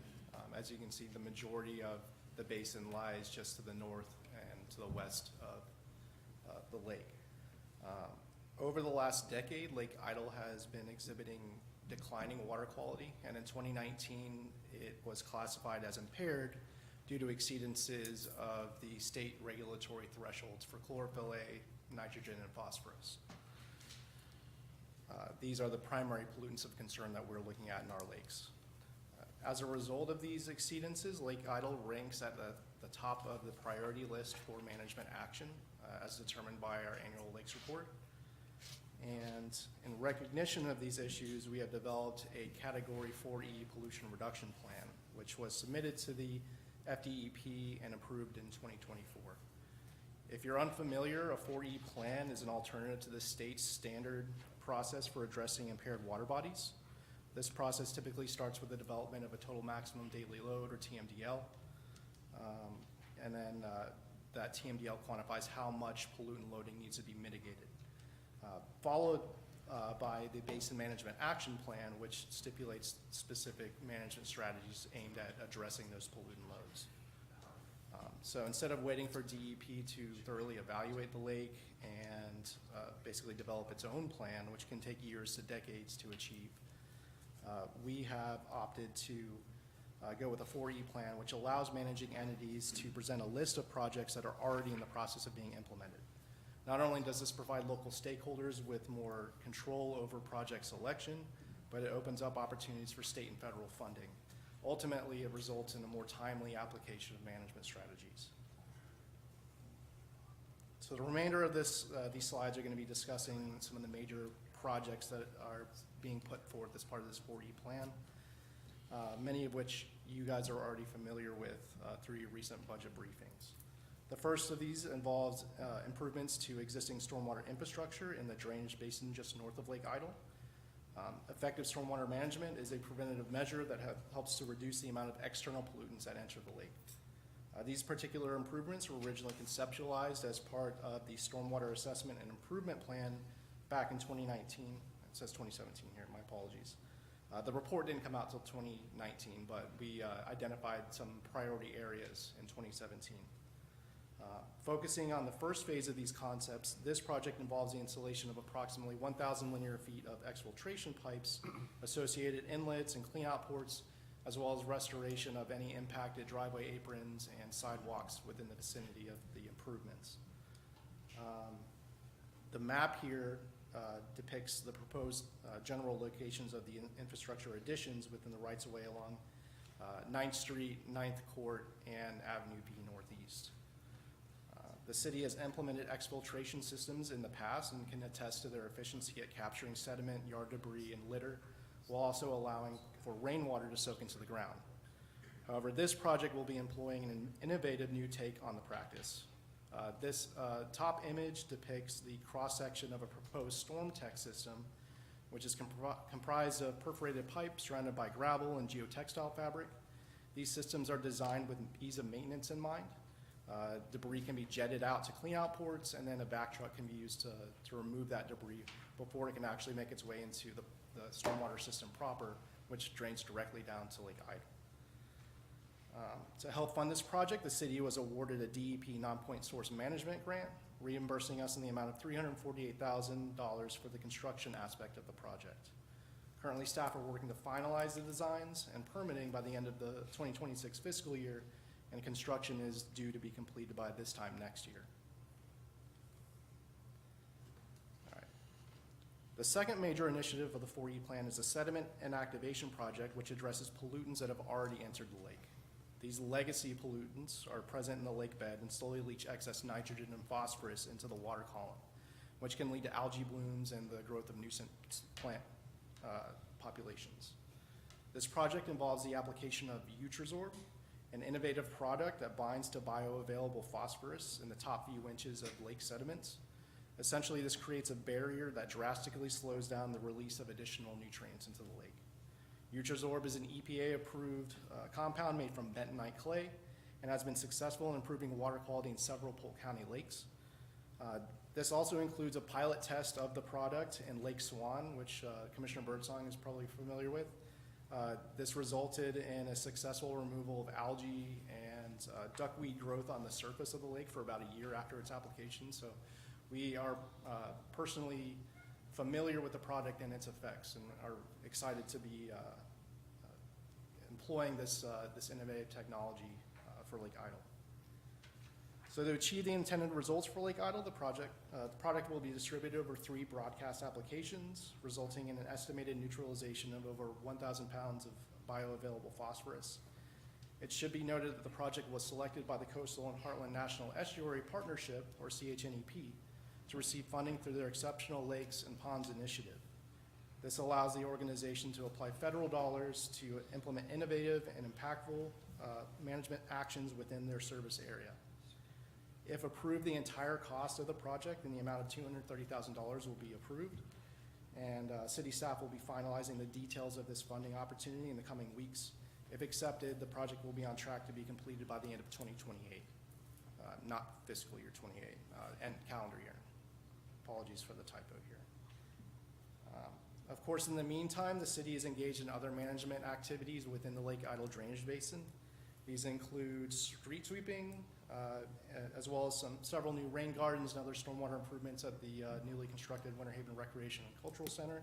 As you can see, the majority of the basin lies just to the north and to the west of the lake. Over the last decade, Lake Idle has been exhibiting declining water quality, and in 2019, it was classified as impaired due to exceedances of the state regulatory thresholds for chlorophyll A, nitrogen, and phosphorus. These are the primary pollutants of concern that we're looking at in our lakes. As a result of these exceedances, Lake Idle ranks at the top of the priority list for management action, as determined by our annual lakes report. And in recognition of these issues, we have developed a Category 4E pollution reduction plan, which was submitted to the FDEP and approved in 2024. If you're unfamiliar, a 4E plan is an alternative to the state's standard process for addressing impaired water bodies. This process typically starts with the development of a total maximum daily load, or TMDL, and then that TMDL quantifies how much pollutant loading needs to be mitigated. Followed by the Basin Management Action Plan, which stipulates specific management strategies aimed at addressing those pollutant loads. So instead of waiting for DEP to thoroughly evaluate the lake and basically develop its own plan, which can take years to decades to achieve, we have opted to go with a 4E plan, which allows managing entities to present a list of projects that are already in the process of being implemented. Not only does this provide local stakeholders with more control over project selection, but it opens up opportunities for state and federal funding. Ultimately, it results in a more timely application of management strategies. So the remainder of these slides are going to be discussing some of the major projects that are being put forth as part of this 4E plan, many of which you guys are already familiar with through your recent budget briefings. The first of these involves improvements to existing stormwater infrastructure in the drainage basin just north of Lake Idle. Effective stormwater management is a preventative measure that helps to reduce the amount of external pollutants that enter the lake. These particular improvements were originally conceptualized as part of the Stormwater Assessment and Improvement Plan back in 2019. It says 2017 here, my apologies. The report didn't come out till 2019, but we identified some priority areas in 2017. Focusing on the first phase of these concepts, this project involves the installation of approximately 1,000 linear feet of exfiltration pipes, associated inlets and cleanout ports, as well as restoration of any impacted driveway aprons and sidewalks within the vicinity of the improvements. The map here depicts the proposed general locations of the infrastructure additions within the rights-of-way along 9th Street, 9th Court, and Avenue B Northeast. The city has implemented exfiltration systems in the past and can attest to their efficiency at capturing sediment, yard debris, and litter, while also allowing for rainwater to soak into the ground. However, this project will be employing an innovative new take on the practice. This top image depicts the cross-section of a proposed storm tech system, which is comprised of perforated pipe surrounded by gravel and geotextile fabric. These systems are designed with ease of maintenance in mind. Debris can be jetted out to cleanout ports, and then a back truck can be used to remove that debris before it can actually make its way into the stormwater system proper, which drains directly down to Lake Idle. To help fund this project, the city was awarded a DEP non-point source management grant, reimbursing us in the amount of $348,000 for the construction aspect of the project. Currently, staff are working to finalize the designs and permitting by the end of the 2026 fiscal year, and construction is due to be completed by this time next year. All right. The second major initiative of the 4E plan is the sediment inactivation project, which addresses pollutants that have already entered the lake. These legacy pollutants are present in the lake bed and slowly leach excess nitrogen and phosphorus into the water column, which can lead to algae blooms and the growth of nuisance plant populations. This project involves the application of Utrazorb, an innovative product that binds to bioavailable phosphorus in the top few inches of lake sediments. Essentially, this creates a barrier that drastically slows down the release of additional nutrients into the lake. Utrazorb is an EPA-approved compound made from bentonite clay and has been successful in improving water quality in several Polk County lakes. This also includes a pilot test of the product in Lake Swan, which Commissioner Birdsong is probably familiar with. This resulted in a successful removal of algae and duckweed growth on the surface of the lake for about a year after its application. So we are personally familiar with the product and its effects and are excited to be employing this innovative technology for Lake Idle. So to achieve the intended results for Lake Idle, the product will be distributed over 3 broadcast applications, resulting in an estimated neutralization of over 1,000 pounds of bioavailable phosphorus. It should be noted that the project was selected by the Coastal and Heartland National Estuary Partnership, or CHNEP, to receive funding through their Exceptional Lakes and Ponds Initiative. This allows the organization to apply federal dollars to implement innovative and impactful management actions within their service area. If approved, the entire cost of the project in the amount of $230,000 will be approved, and city staff will be finalizing the details of this funding opportunity in the coming weeks. If accepted, the project will be on track to be completed by the end of 2028, not fiscal year 28, and calendar year. Apologies for the typo here. Of course, in the meantime, the city is engaged in other management activities within the Lake Idle Drainage Basin. These include street sweeping, as well as several new rain gardens and other stormwater improvements at the newly constructed Winter Haven Recreation and Cultural Center,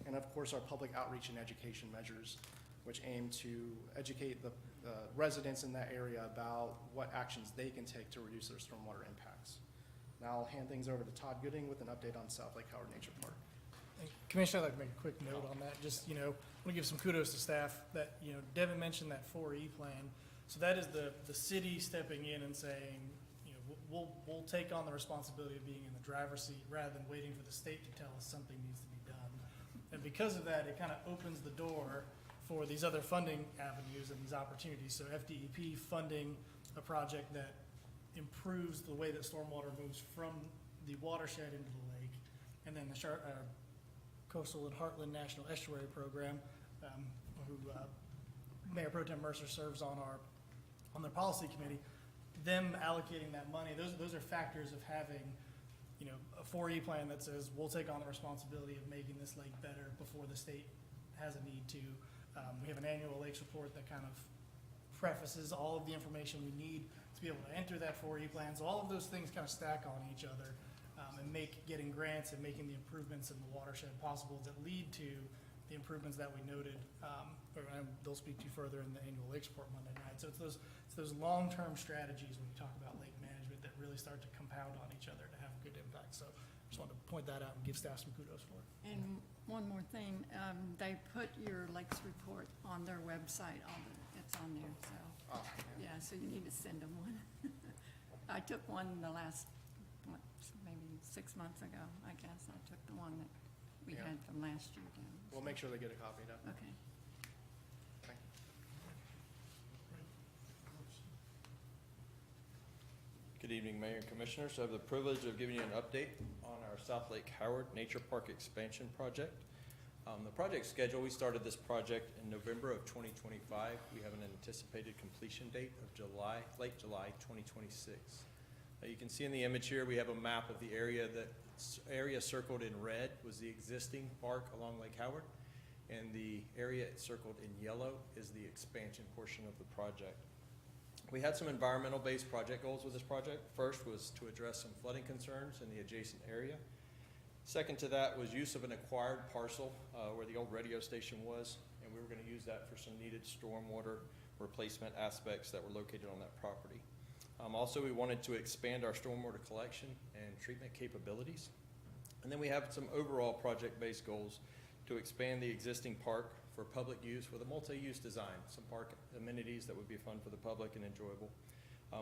and of course our public outreach and education measures, which aim to educate the residents in that area about what actions they can take to reduce their stormwater impacts. Now I'll hand things over to Todd Gooding with an update on South Lake Howard Nature Park. Commissioner, I'd like to make a quick note on that. Just, I want to give some kudos to staff that, Devin mentioned that 4E plan. So that is the city stepping in and saying, we'll take on the responsibility of being in the driver's seat rather than waiting for the state to tell us something needs to be done. And because of that, it kind of opens the door for these other funding avenues and these opportunities. So FDEP funding a project that improves the way that stormwater moves from the watershed into the lake, and then the Coastal and Heartland National Estuary Program, who Mayor Pro Tem Mercer serves on the policy committee. Them allocating that money, those are factors of having, a 4E plan that says we'll take on the responsibility of making this lake better before the state has a need to. We have an annual lakes report that kind of prefaces all of the information we need to be able to enter that 4E plan. So all of those things kind of stack on each other and make getting grants and making the improvements in the watershed possible that lead to the improvements that we noted. They'll speak to you further in the annual lakes report Monday night. So it's those long-term strategies when you talk about lake management that really start to compound on each other to have a good impact. So just wanted to point that out and give staff some kudos for it. And one more thing, they put your lakes report on their website, it's on there, so. Oh, Yeah, so you need to send them one. I took one the last, maybe 6 months ago, I guess. I took the one that we Yeah. had from last year down. We'll make sure they get a copy of that. Okay. Thank you. Good evening, Mayor and Commissioners. I have the privilege of giving you an update on our South Lake Howard Nature Park Expansion Project. The project schedule, we started this project in November of 2025. We have an anticipated completion date of late July 2026. You can see in the image here, we have a map of the area. Area circled in red was the existing park along Lake Howard, and the area circled in yellow is the expansion portion of the project. We had some environmental-based project goals with this project. First was to address some flooding concerns in the adjacent area. Second to that was use of an acquired parcel where the old radio station was, and we were going to use that for some needed stormwater replacement aspects that were located on that property. Also, we wanted to expand our stormwater collection and treatment capabilities. And then we have some overall project-based goals to expand the existing park for public use with a multi-use design, some park amenities that would be fun for the public and enjoyable.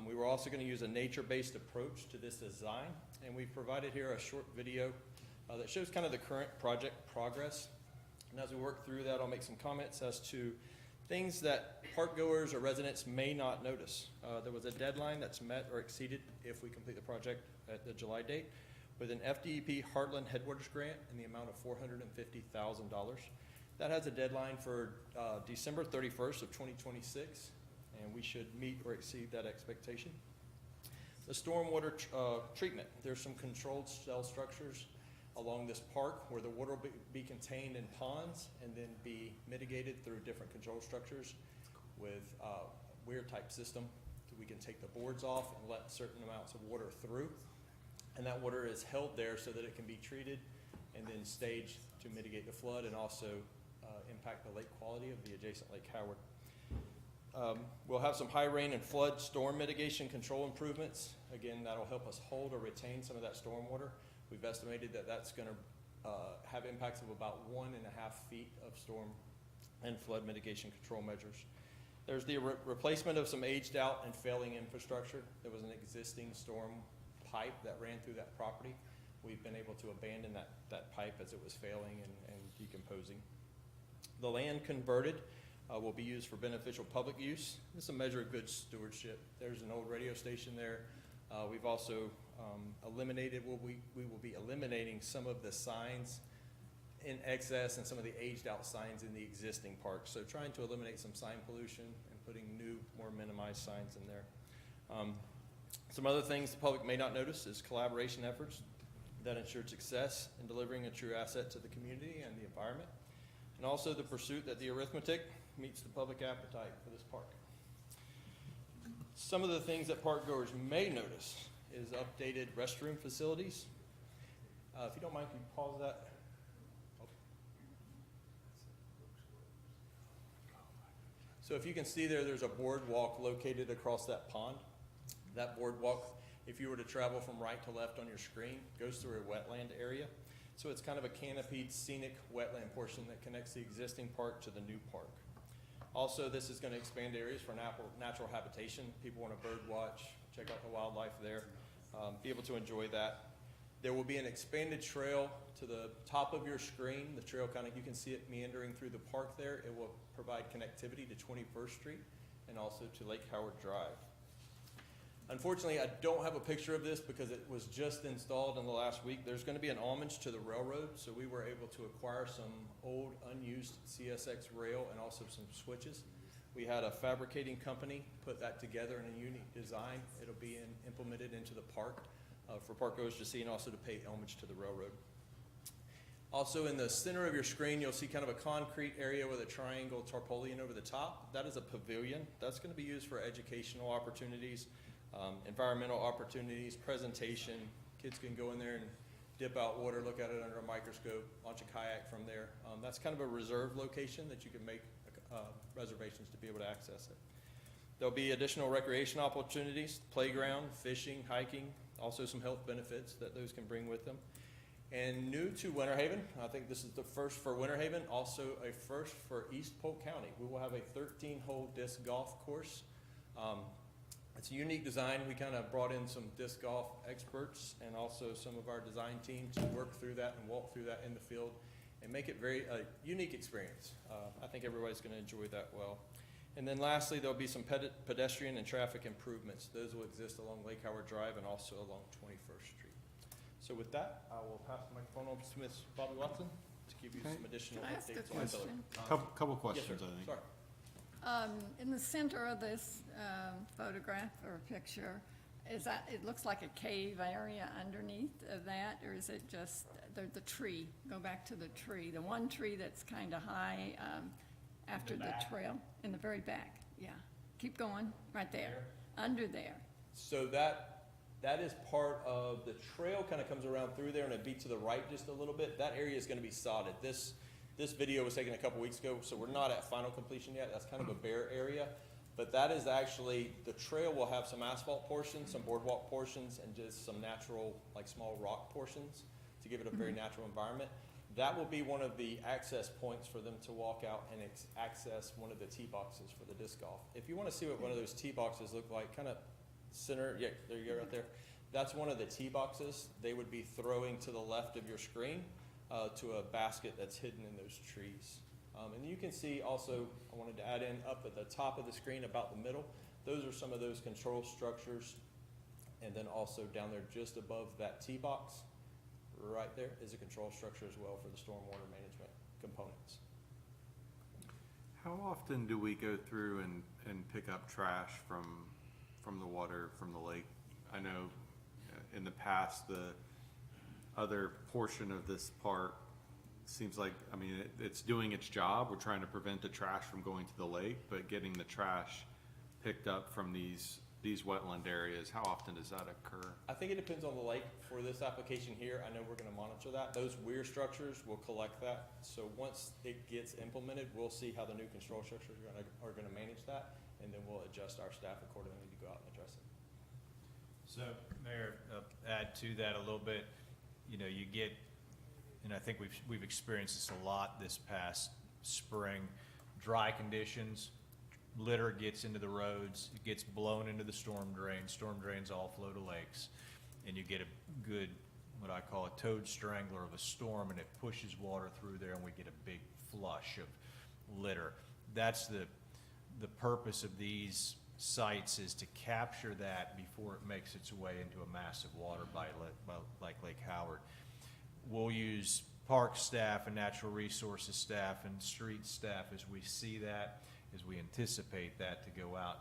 We were also going to use a nature-based approach to this design, and we've provided here a short video that shows kind of the current project progress. And as we work through that, I'll make some comments as to things that park goers or residents may not notice. There was a deadline that's met or exceeded if we complete the project at the July date with an FDEP Heartland Headwaters grant in the amount of $450,000. That has a deadline for December 31st of 2026, and we should meet or exceed that expectation. The stormwater treatment, there's some controlled cell structures along this park where the water will be contained in ponds and then be mitigated through different control structures with a weir type system. So we can take the boards off and let certain amounts of water through. And that water is held there so that it can be treated and then staged to mitigate the flood and also impact the lake quality of the adjacent Lake Howard. We'll have some high rain and flood storm mitigation control improvements. Again, that'll help us hold or retain some of that storm water. We've estimated that that's going to have impacts of about 1.5 feet of storm and flood mitigation control measures. There's the replacement of some aged out and failing infrastructure. There was an existing storm pipe that ran through that property. We've been able to abandon that pipe as it was failing and decomposing. The land converted will be used for beneficial public use. This is a measure of good stewardship. There's an old radio station there. We've also eliminated, we will be eliminating some of the signs in excess and some of the aged out signs in the existing park. So trying to eliminate some sign pollution and putting new, more minimized signs in there. Some other things the public may not notice is collaboration efforts that ensure success in delivering a true asset to the community and the environment. And also the pursuit that the arithmetic meets the public appetite for this park. Some of the things that park goers may notice is updated restroom facilities. If you don't mind, can you pause that? So if you can see there's a boardwalk located across that pond. That boardwalk, if you were to travel from right to left on your screen, goes through a wetland area. So it's kind of a canopied scenic wetland portion that connects the existing park to the new park. Also, this is going to expand areas for natural habitation. People want to bird watch, check out the wildlife there, be able to enjoy that. There will be an expanded trail to the top of your screen. The trail you can see it meandering through the park there. It will provide connectivity to 21st Street and also to Lake Howard Drive. Unfortunately, I don't have a picture of this because it was just installed in the last week. There's going to be an homage to the railroad, so we were able to acquire some old unused CSX rail and also some switches. We had a fabricating company put that together in a unique design. It'll be implemented into the park for park goers to see and also to pay homage to the railroad. Also in the center of your screen, you'll see kind of a concrete area with a triangle tarpaulin over the top. That is a pavilion. That's going to be used for educational opportunities, environmental opportunities, presentation. Kids can go in there and dip out water, look at it under a microscope, launch a kayak from there. That's kind of a reserve location that you can make reservations to be able to access it. There'll be additional recreation opportunities, playground, fishing, hiking, also some health benefits that those can bring with them. And new to Winter Haven, I think this is the first for Winter Haven, also a first for East Polk County. We will have a 13-hole disc golf course. It's a unique design. We kind of brought in some disc golf experts and also some of our design team to work through that and walk through that in the field and make it a unique experience. I think everybody's going to enjoy that well. And then lastly, there'll be some pedestrian and traffic improvements. Those will exist along Lake Howard Drive and also along 21st Street. So with that, I will pass the microphone over to Ms. Bobby Watson to give you some additional Can I ask a updates on the question? Couple questions, I think. Sorry. In the center of this photograph or picture, it looks like a cave area underneath of that, or is it just the tree? Go back to the tree, the one tree that's kind of high after the trail, in the very back, yeah. Keep going, right there, under there. So that is part of, the trail kind of comes around through there and it beats to the right just a little bit. That area is gonna be sodded. This video was taken a couple weeks ago, so we're not at final completion yet. That's kind of a bare area. But that is actually, the trail will have some asphalt portions, some boardwalk portions, and just some natural, like small rock portions to give it a very natural environment. That will be one of the access points for them to walk out and access one of the tee boxes for the disc golf. If you want to see what one of those tee boxes look like, kind of center, yeah, there you go right there. That's one of the tee boxes. They would be throwing to the left of your screen to a basket that's hidden in those trees. And you can see also, I wanted to add in up at the top of the screen about the middle, those are some of those control structures. And then also down there just above that tee box, right there is a control structure as well for the stormwater management components. How often do we go through and pick up trash from the water, from the lake? I know in the past, the other portion of this park seems like, I mean, it's doing its job. We're trying to prevent the trash from going to the lake, but getting the trash picked up from these wetland areas, how often does that occur? I think it depends on the lake. For this application here, I know we're gonna monitor that. Those weir structures will collect that. So once it gets implemented, we'll see how the new control structures are gonna manage that, and then we'll adjust our staff accordingly to go out and address it. So, Mayor, add to that a little bit, you know, you get, and I think we've experienced this a lot this past spring, dry conditions, litter gets into the roads, it gets blown into the storm drains all flow to lakes, and you get a good, what I call a toad strangler of a storm, and it pushes water through there, and we get a big flush of litter. That's the purpose of these sites, is to capture that before it makes its way into a massive water bite like Lake Howard. We'll use park staff and natural resources staff and street staff as we see that, as we anticipate that, to go out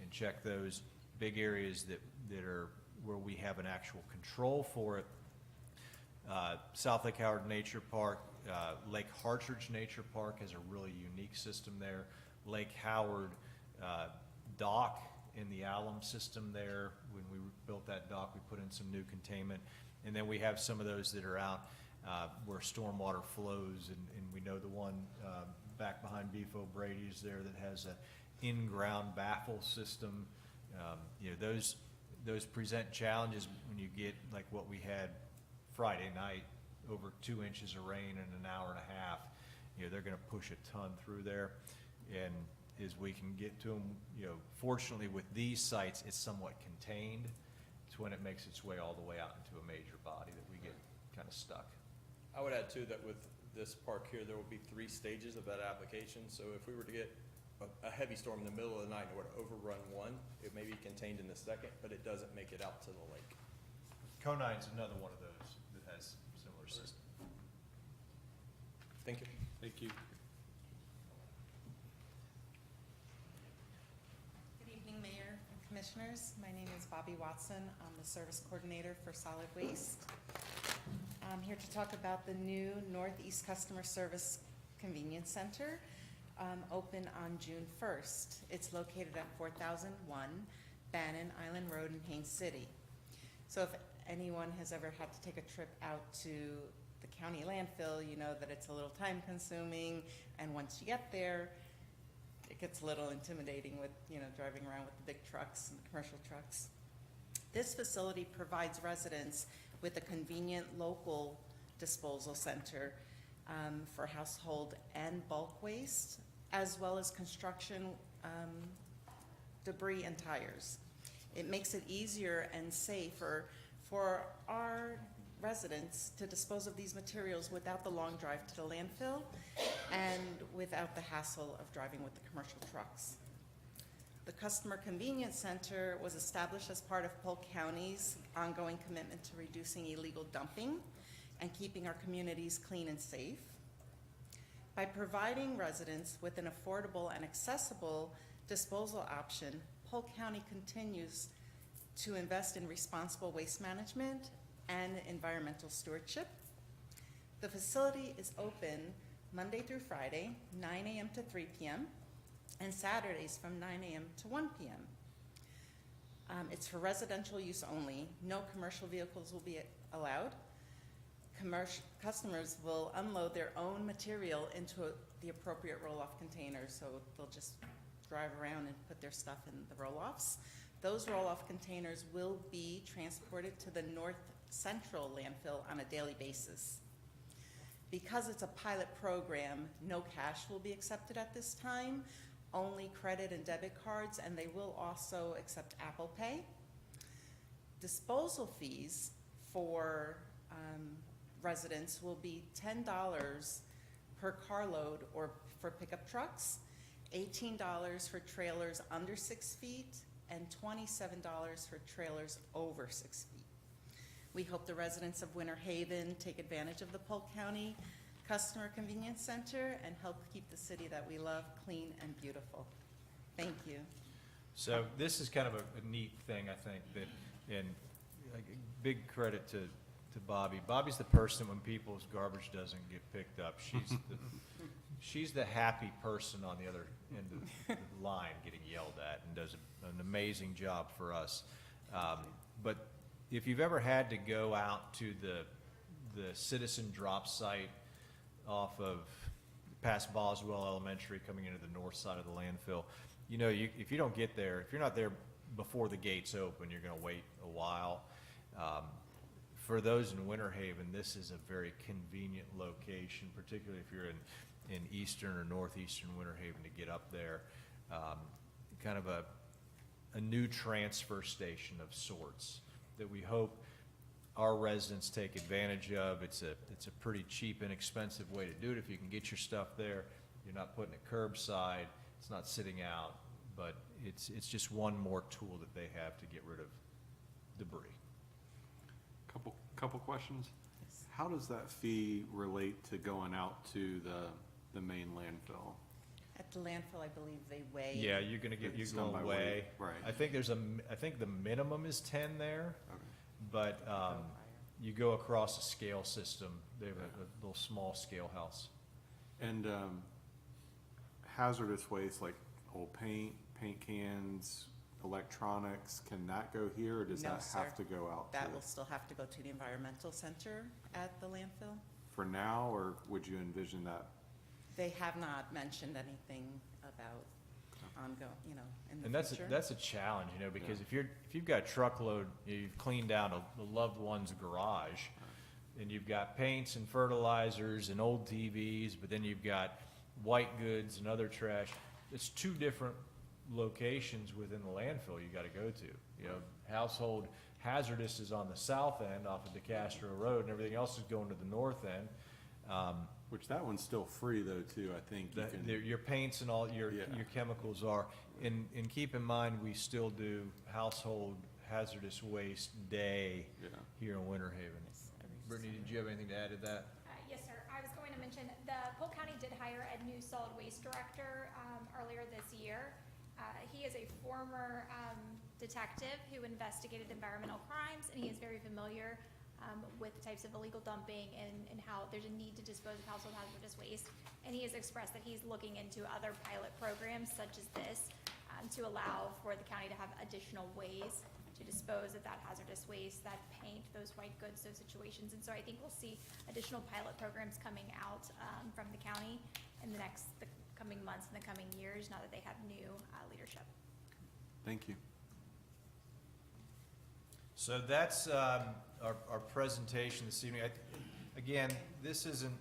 and check those big areas that are where we have an actual control for it. South Lake Howard Nature Park, Lake Hartridge Nature Park has a really unique system there. Lake Howard dock in the alum system there, when we built that dock, we put in some new containment. And then we have some of those that are out where stormwater flows, and we know the one back behind Beef O'Brady's there that has a in-ground baffle system. You know, those present challenges when you get like what we had Friday night, over 2 inches of rain in an hour and a half. You know, they're gonna push a ton through there, and as we can get to them, you know, fortunately with these sites, it's somewhat contained. It's when it makes its way all the way out into a major body that we get kind of stuck. I would add too that with this park here, there will be 3 stages of that application. So if we were to get a heavy storm in the middle of the night and were to overrun one, it may be contained in the second, but it doesn't make it out to the lake. Conine's another one of those that has similar system. Thank you. Thank you. Good evening, Mayor and Commissioners. My name is Bobby Watson. I'm the Service Coordinator for Solid Waste. I'm here to talk about the new Northeast Customer Service Convenience Center, open on June 1st. It's located at 4001 Bannon Island Road in Haines City. So if anyone has ever had to take a trip out to the county landfill, you know that it's a little time consuming, and once you get there, it gets a little intimidating with, you know, driving around with the big trucks and the commercial trucks. This facility provides residents with a convenient local disposal center for household and bulk waste, as well as construction debris and tires. It makes it easier and safer for our residents to dispose of these materials without the long drive to the landfill and without the hassle of driving with the commercial trucks. The Customer Convenience Center was established as part of Polk County's ongoing commitment to reducing illegal dumping and keeping our communities clean and safe. By providing residents with an affordable and accessible disposal option, Polk County continues to invest in responsible waste management and environmental stewardship. The facility is open Monday through Friday, 9 a.m. to 3 p.m., and Saturdays from 9 a.m. to 1 p.m. It's for residential use only. No commercial vehicles will be allowed. Customers will unload their own material into the appropriate roll-off containers, so they'll just drive around and put their stuff in the roll-offs. Those roll-off containers will be transported to the North Central landfill on a daily basis. Because it's a pilot program, no cash will be accepted at this time, only credit and debit cards, and they will also accept Apple Pay. Disposal fees for residents will be $10 per carload or for pickup trucks, $18 for trailers under 6 feet, and $27 for trailers over 6 feet. We hope the residents of Winter Haven take advantage of the Polk County Customer Convenience Center and help keep the city that we love clean and beautiful. Thank you. So this is kind of a neat thing, I think, that, and like, big credit to Bobby. Bobby's the person when people's garbage doesn't get picked up. She's the happy person on the other end of the line getting yelled at, and does an amazing job for us. But if you've ever had to go out to the citizen drop site off of past Boswell Elementary coming into the north side of the landfill, you know, if you don't get there, if you're not there before the gates open, you're going to wait a while. For those in Winter Haven, this is a very convenient location, particularly if you're in eastern or northeastern Winter Haven, to get up there. Kind of a new transfer station of sorts that we hope our residents take advantage of. It's a pretty cheap, inexpensive way to do it. If you can get your stuff there, you're not putting it curbside, it's not sitting out, but it's just one more tool that they have to get rid of debris. Couple questions. How does that fee relate to going out to the main landfill? At the landfill, I believe they weigh. Yeah, you're gonna get, you're It's done going by way. weight, right. I think I think the minimum is 10 there, Okay. but you go across a scale system. They have a little small scale house. And hazardous waste like old paint cans, electronics, can that go here, or does No, that sir. have to go out? That to will still have to go to the environmental center at the landfill. For now, or would you envision that? They have not mentioned anything about ongoing, in the And future. that's a challenge, because Yeah. if you've got a truckload, you've cleaned out a loved one's garage, and you've got paints and fertilizers and old TVs, but then you've got white goods and other trash. It's two different locations within the landfill you gotta go to. Household hazardous is on the south end off of DeCastro Road, and everything else is going to the north end. Which that one's still free though too, I think. You can, Your paints and all, your chemicals are, and keep in mind, we still do household hazardous waste day here in Winter Haven. Brittany, did you have anything to add to that? Yes, sir. I was going to mention, the Polk County did hire a new solid waste director earlier this year. He is a former detective who investigated environmental crimes, and he is very familiar with the types of illegal dumping and how there's a need to dispose of household hazardous waste. And he has expressed that he's looking into other pilot programs such as this to allow for the county to have additional ways to dispose of that hazardous waste, that paint, those white goods, those situations. And so I think we'll see additional pilot programs coming out from the county in the coming months and the coming years, now that they have new leadership. thank you. So that's our presentation this evening. Again, this isn't,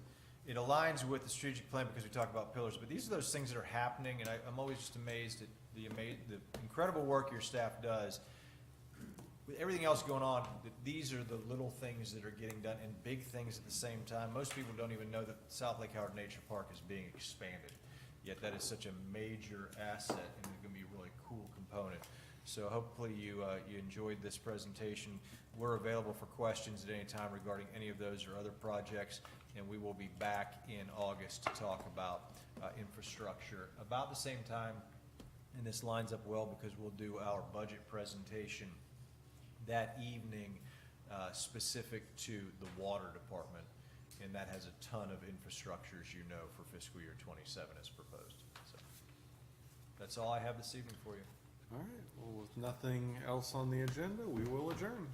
it aligns with the strategic plan because we talk about pillars, but these are those things that are happening, and I'm always just amazed at the incredible work your staff does. With everything else going on, these are the little things that are getting done, and big things at the same time. Most people don't even know that South Lake Howard Nature Park is being expanded, yet that is such a major asset and it's gonna be a really cool component. So hopefully you enjoyed this presentation. We're available for questions at any time regarding any of those or other projects, and we will be back in August to talk about infrastructure about the same time. And this lines up well because we'll do our budget presentation that evening specific to the water department, and that has a ton of infrastructure, as you know, for fiscal year 27 as proposed. So, That's all I have this evening for you. All right, well, with nothing else on the agenda, we will adjourn.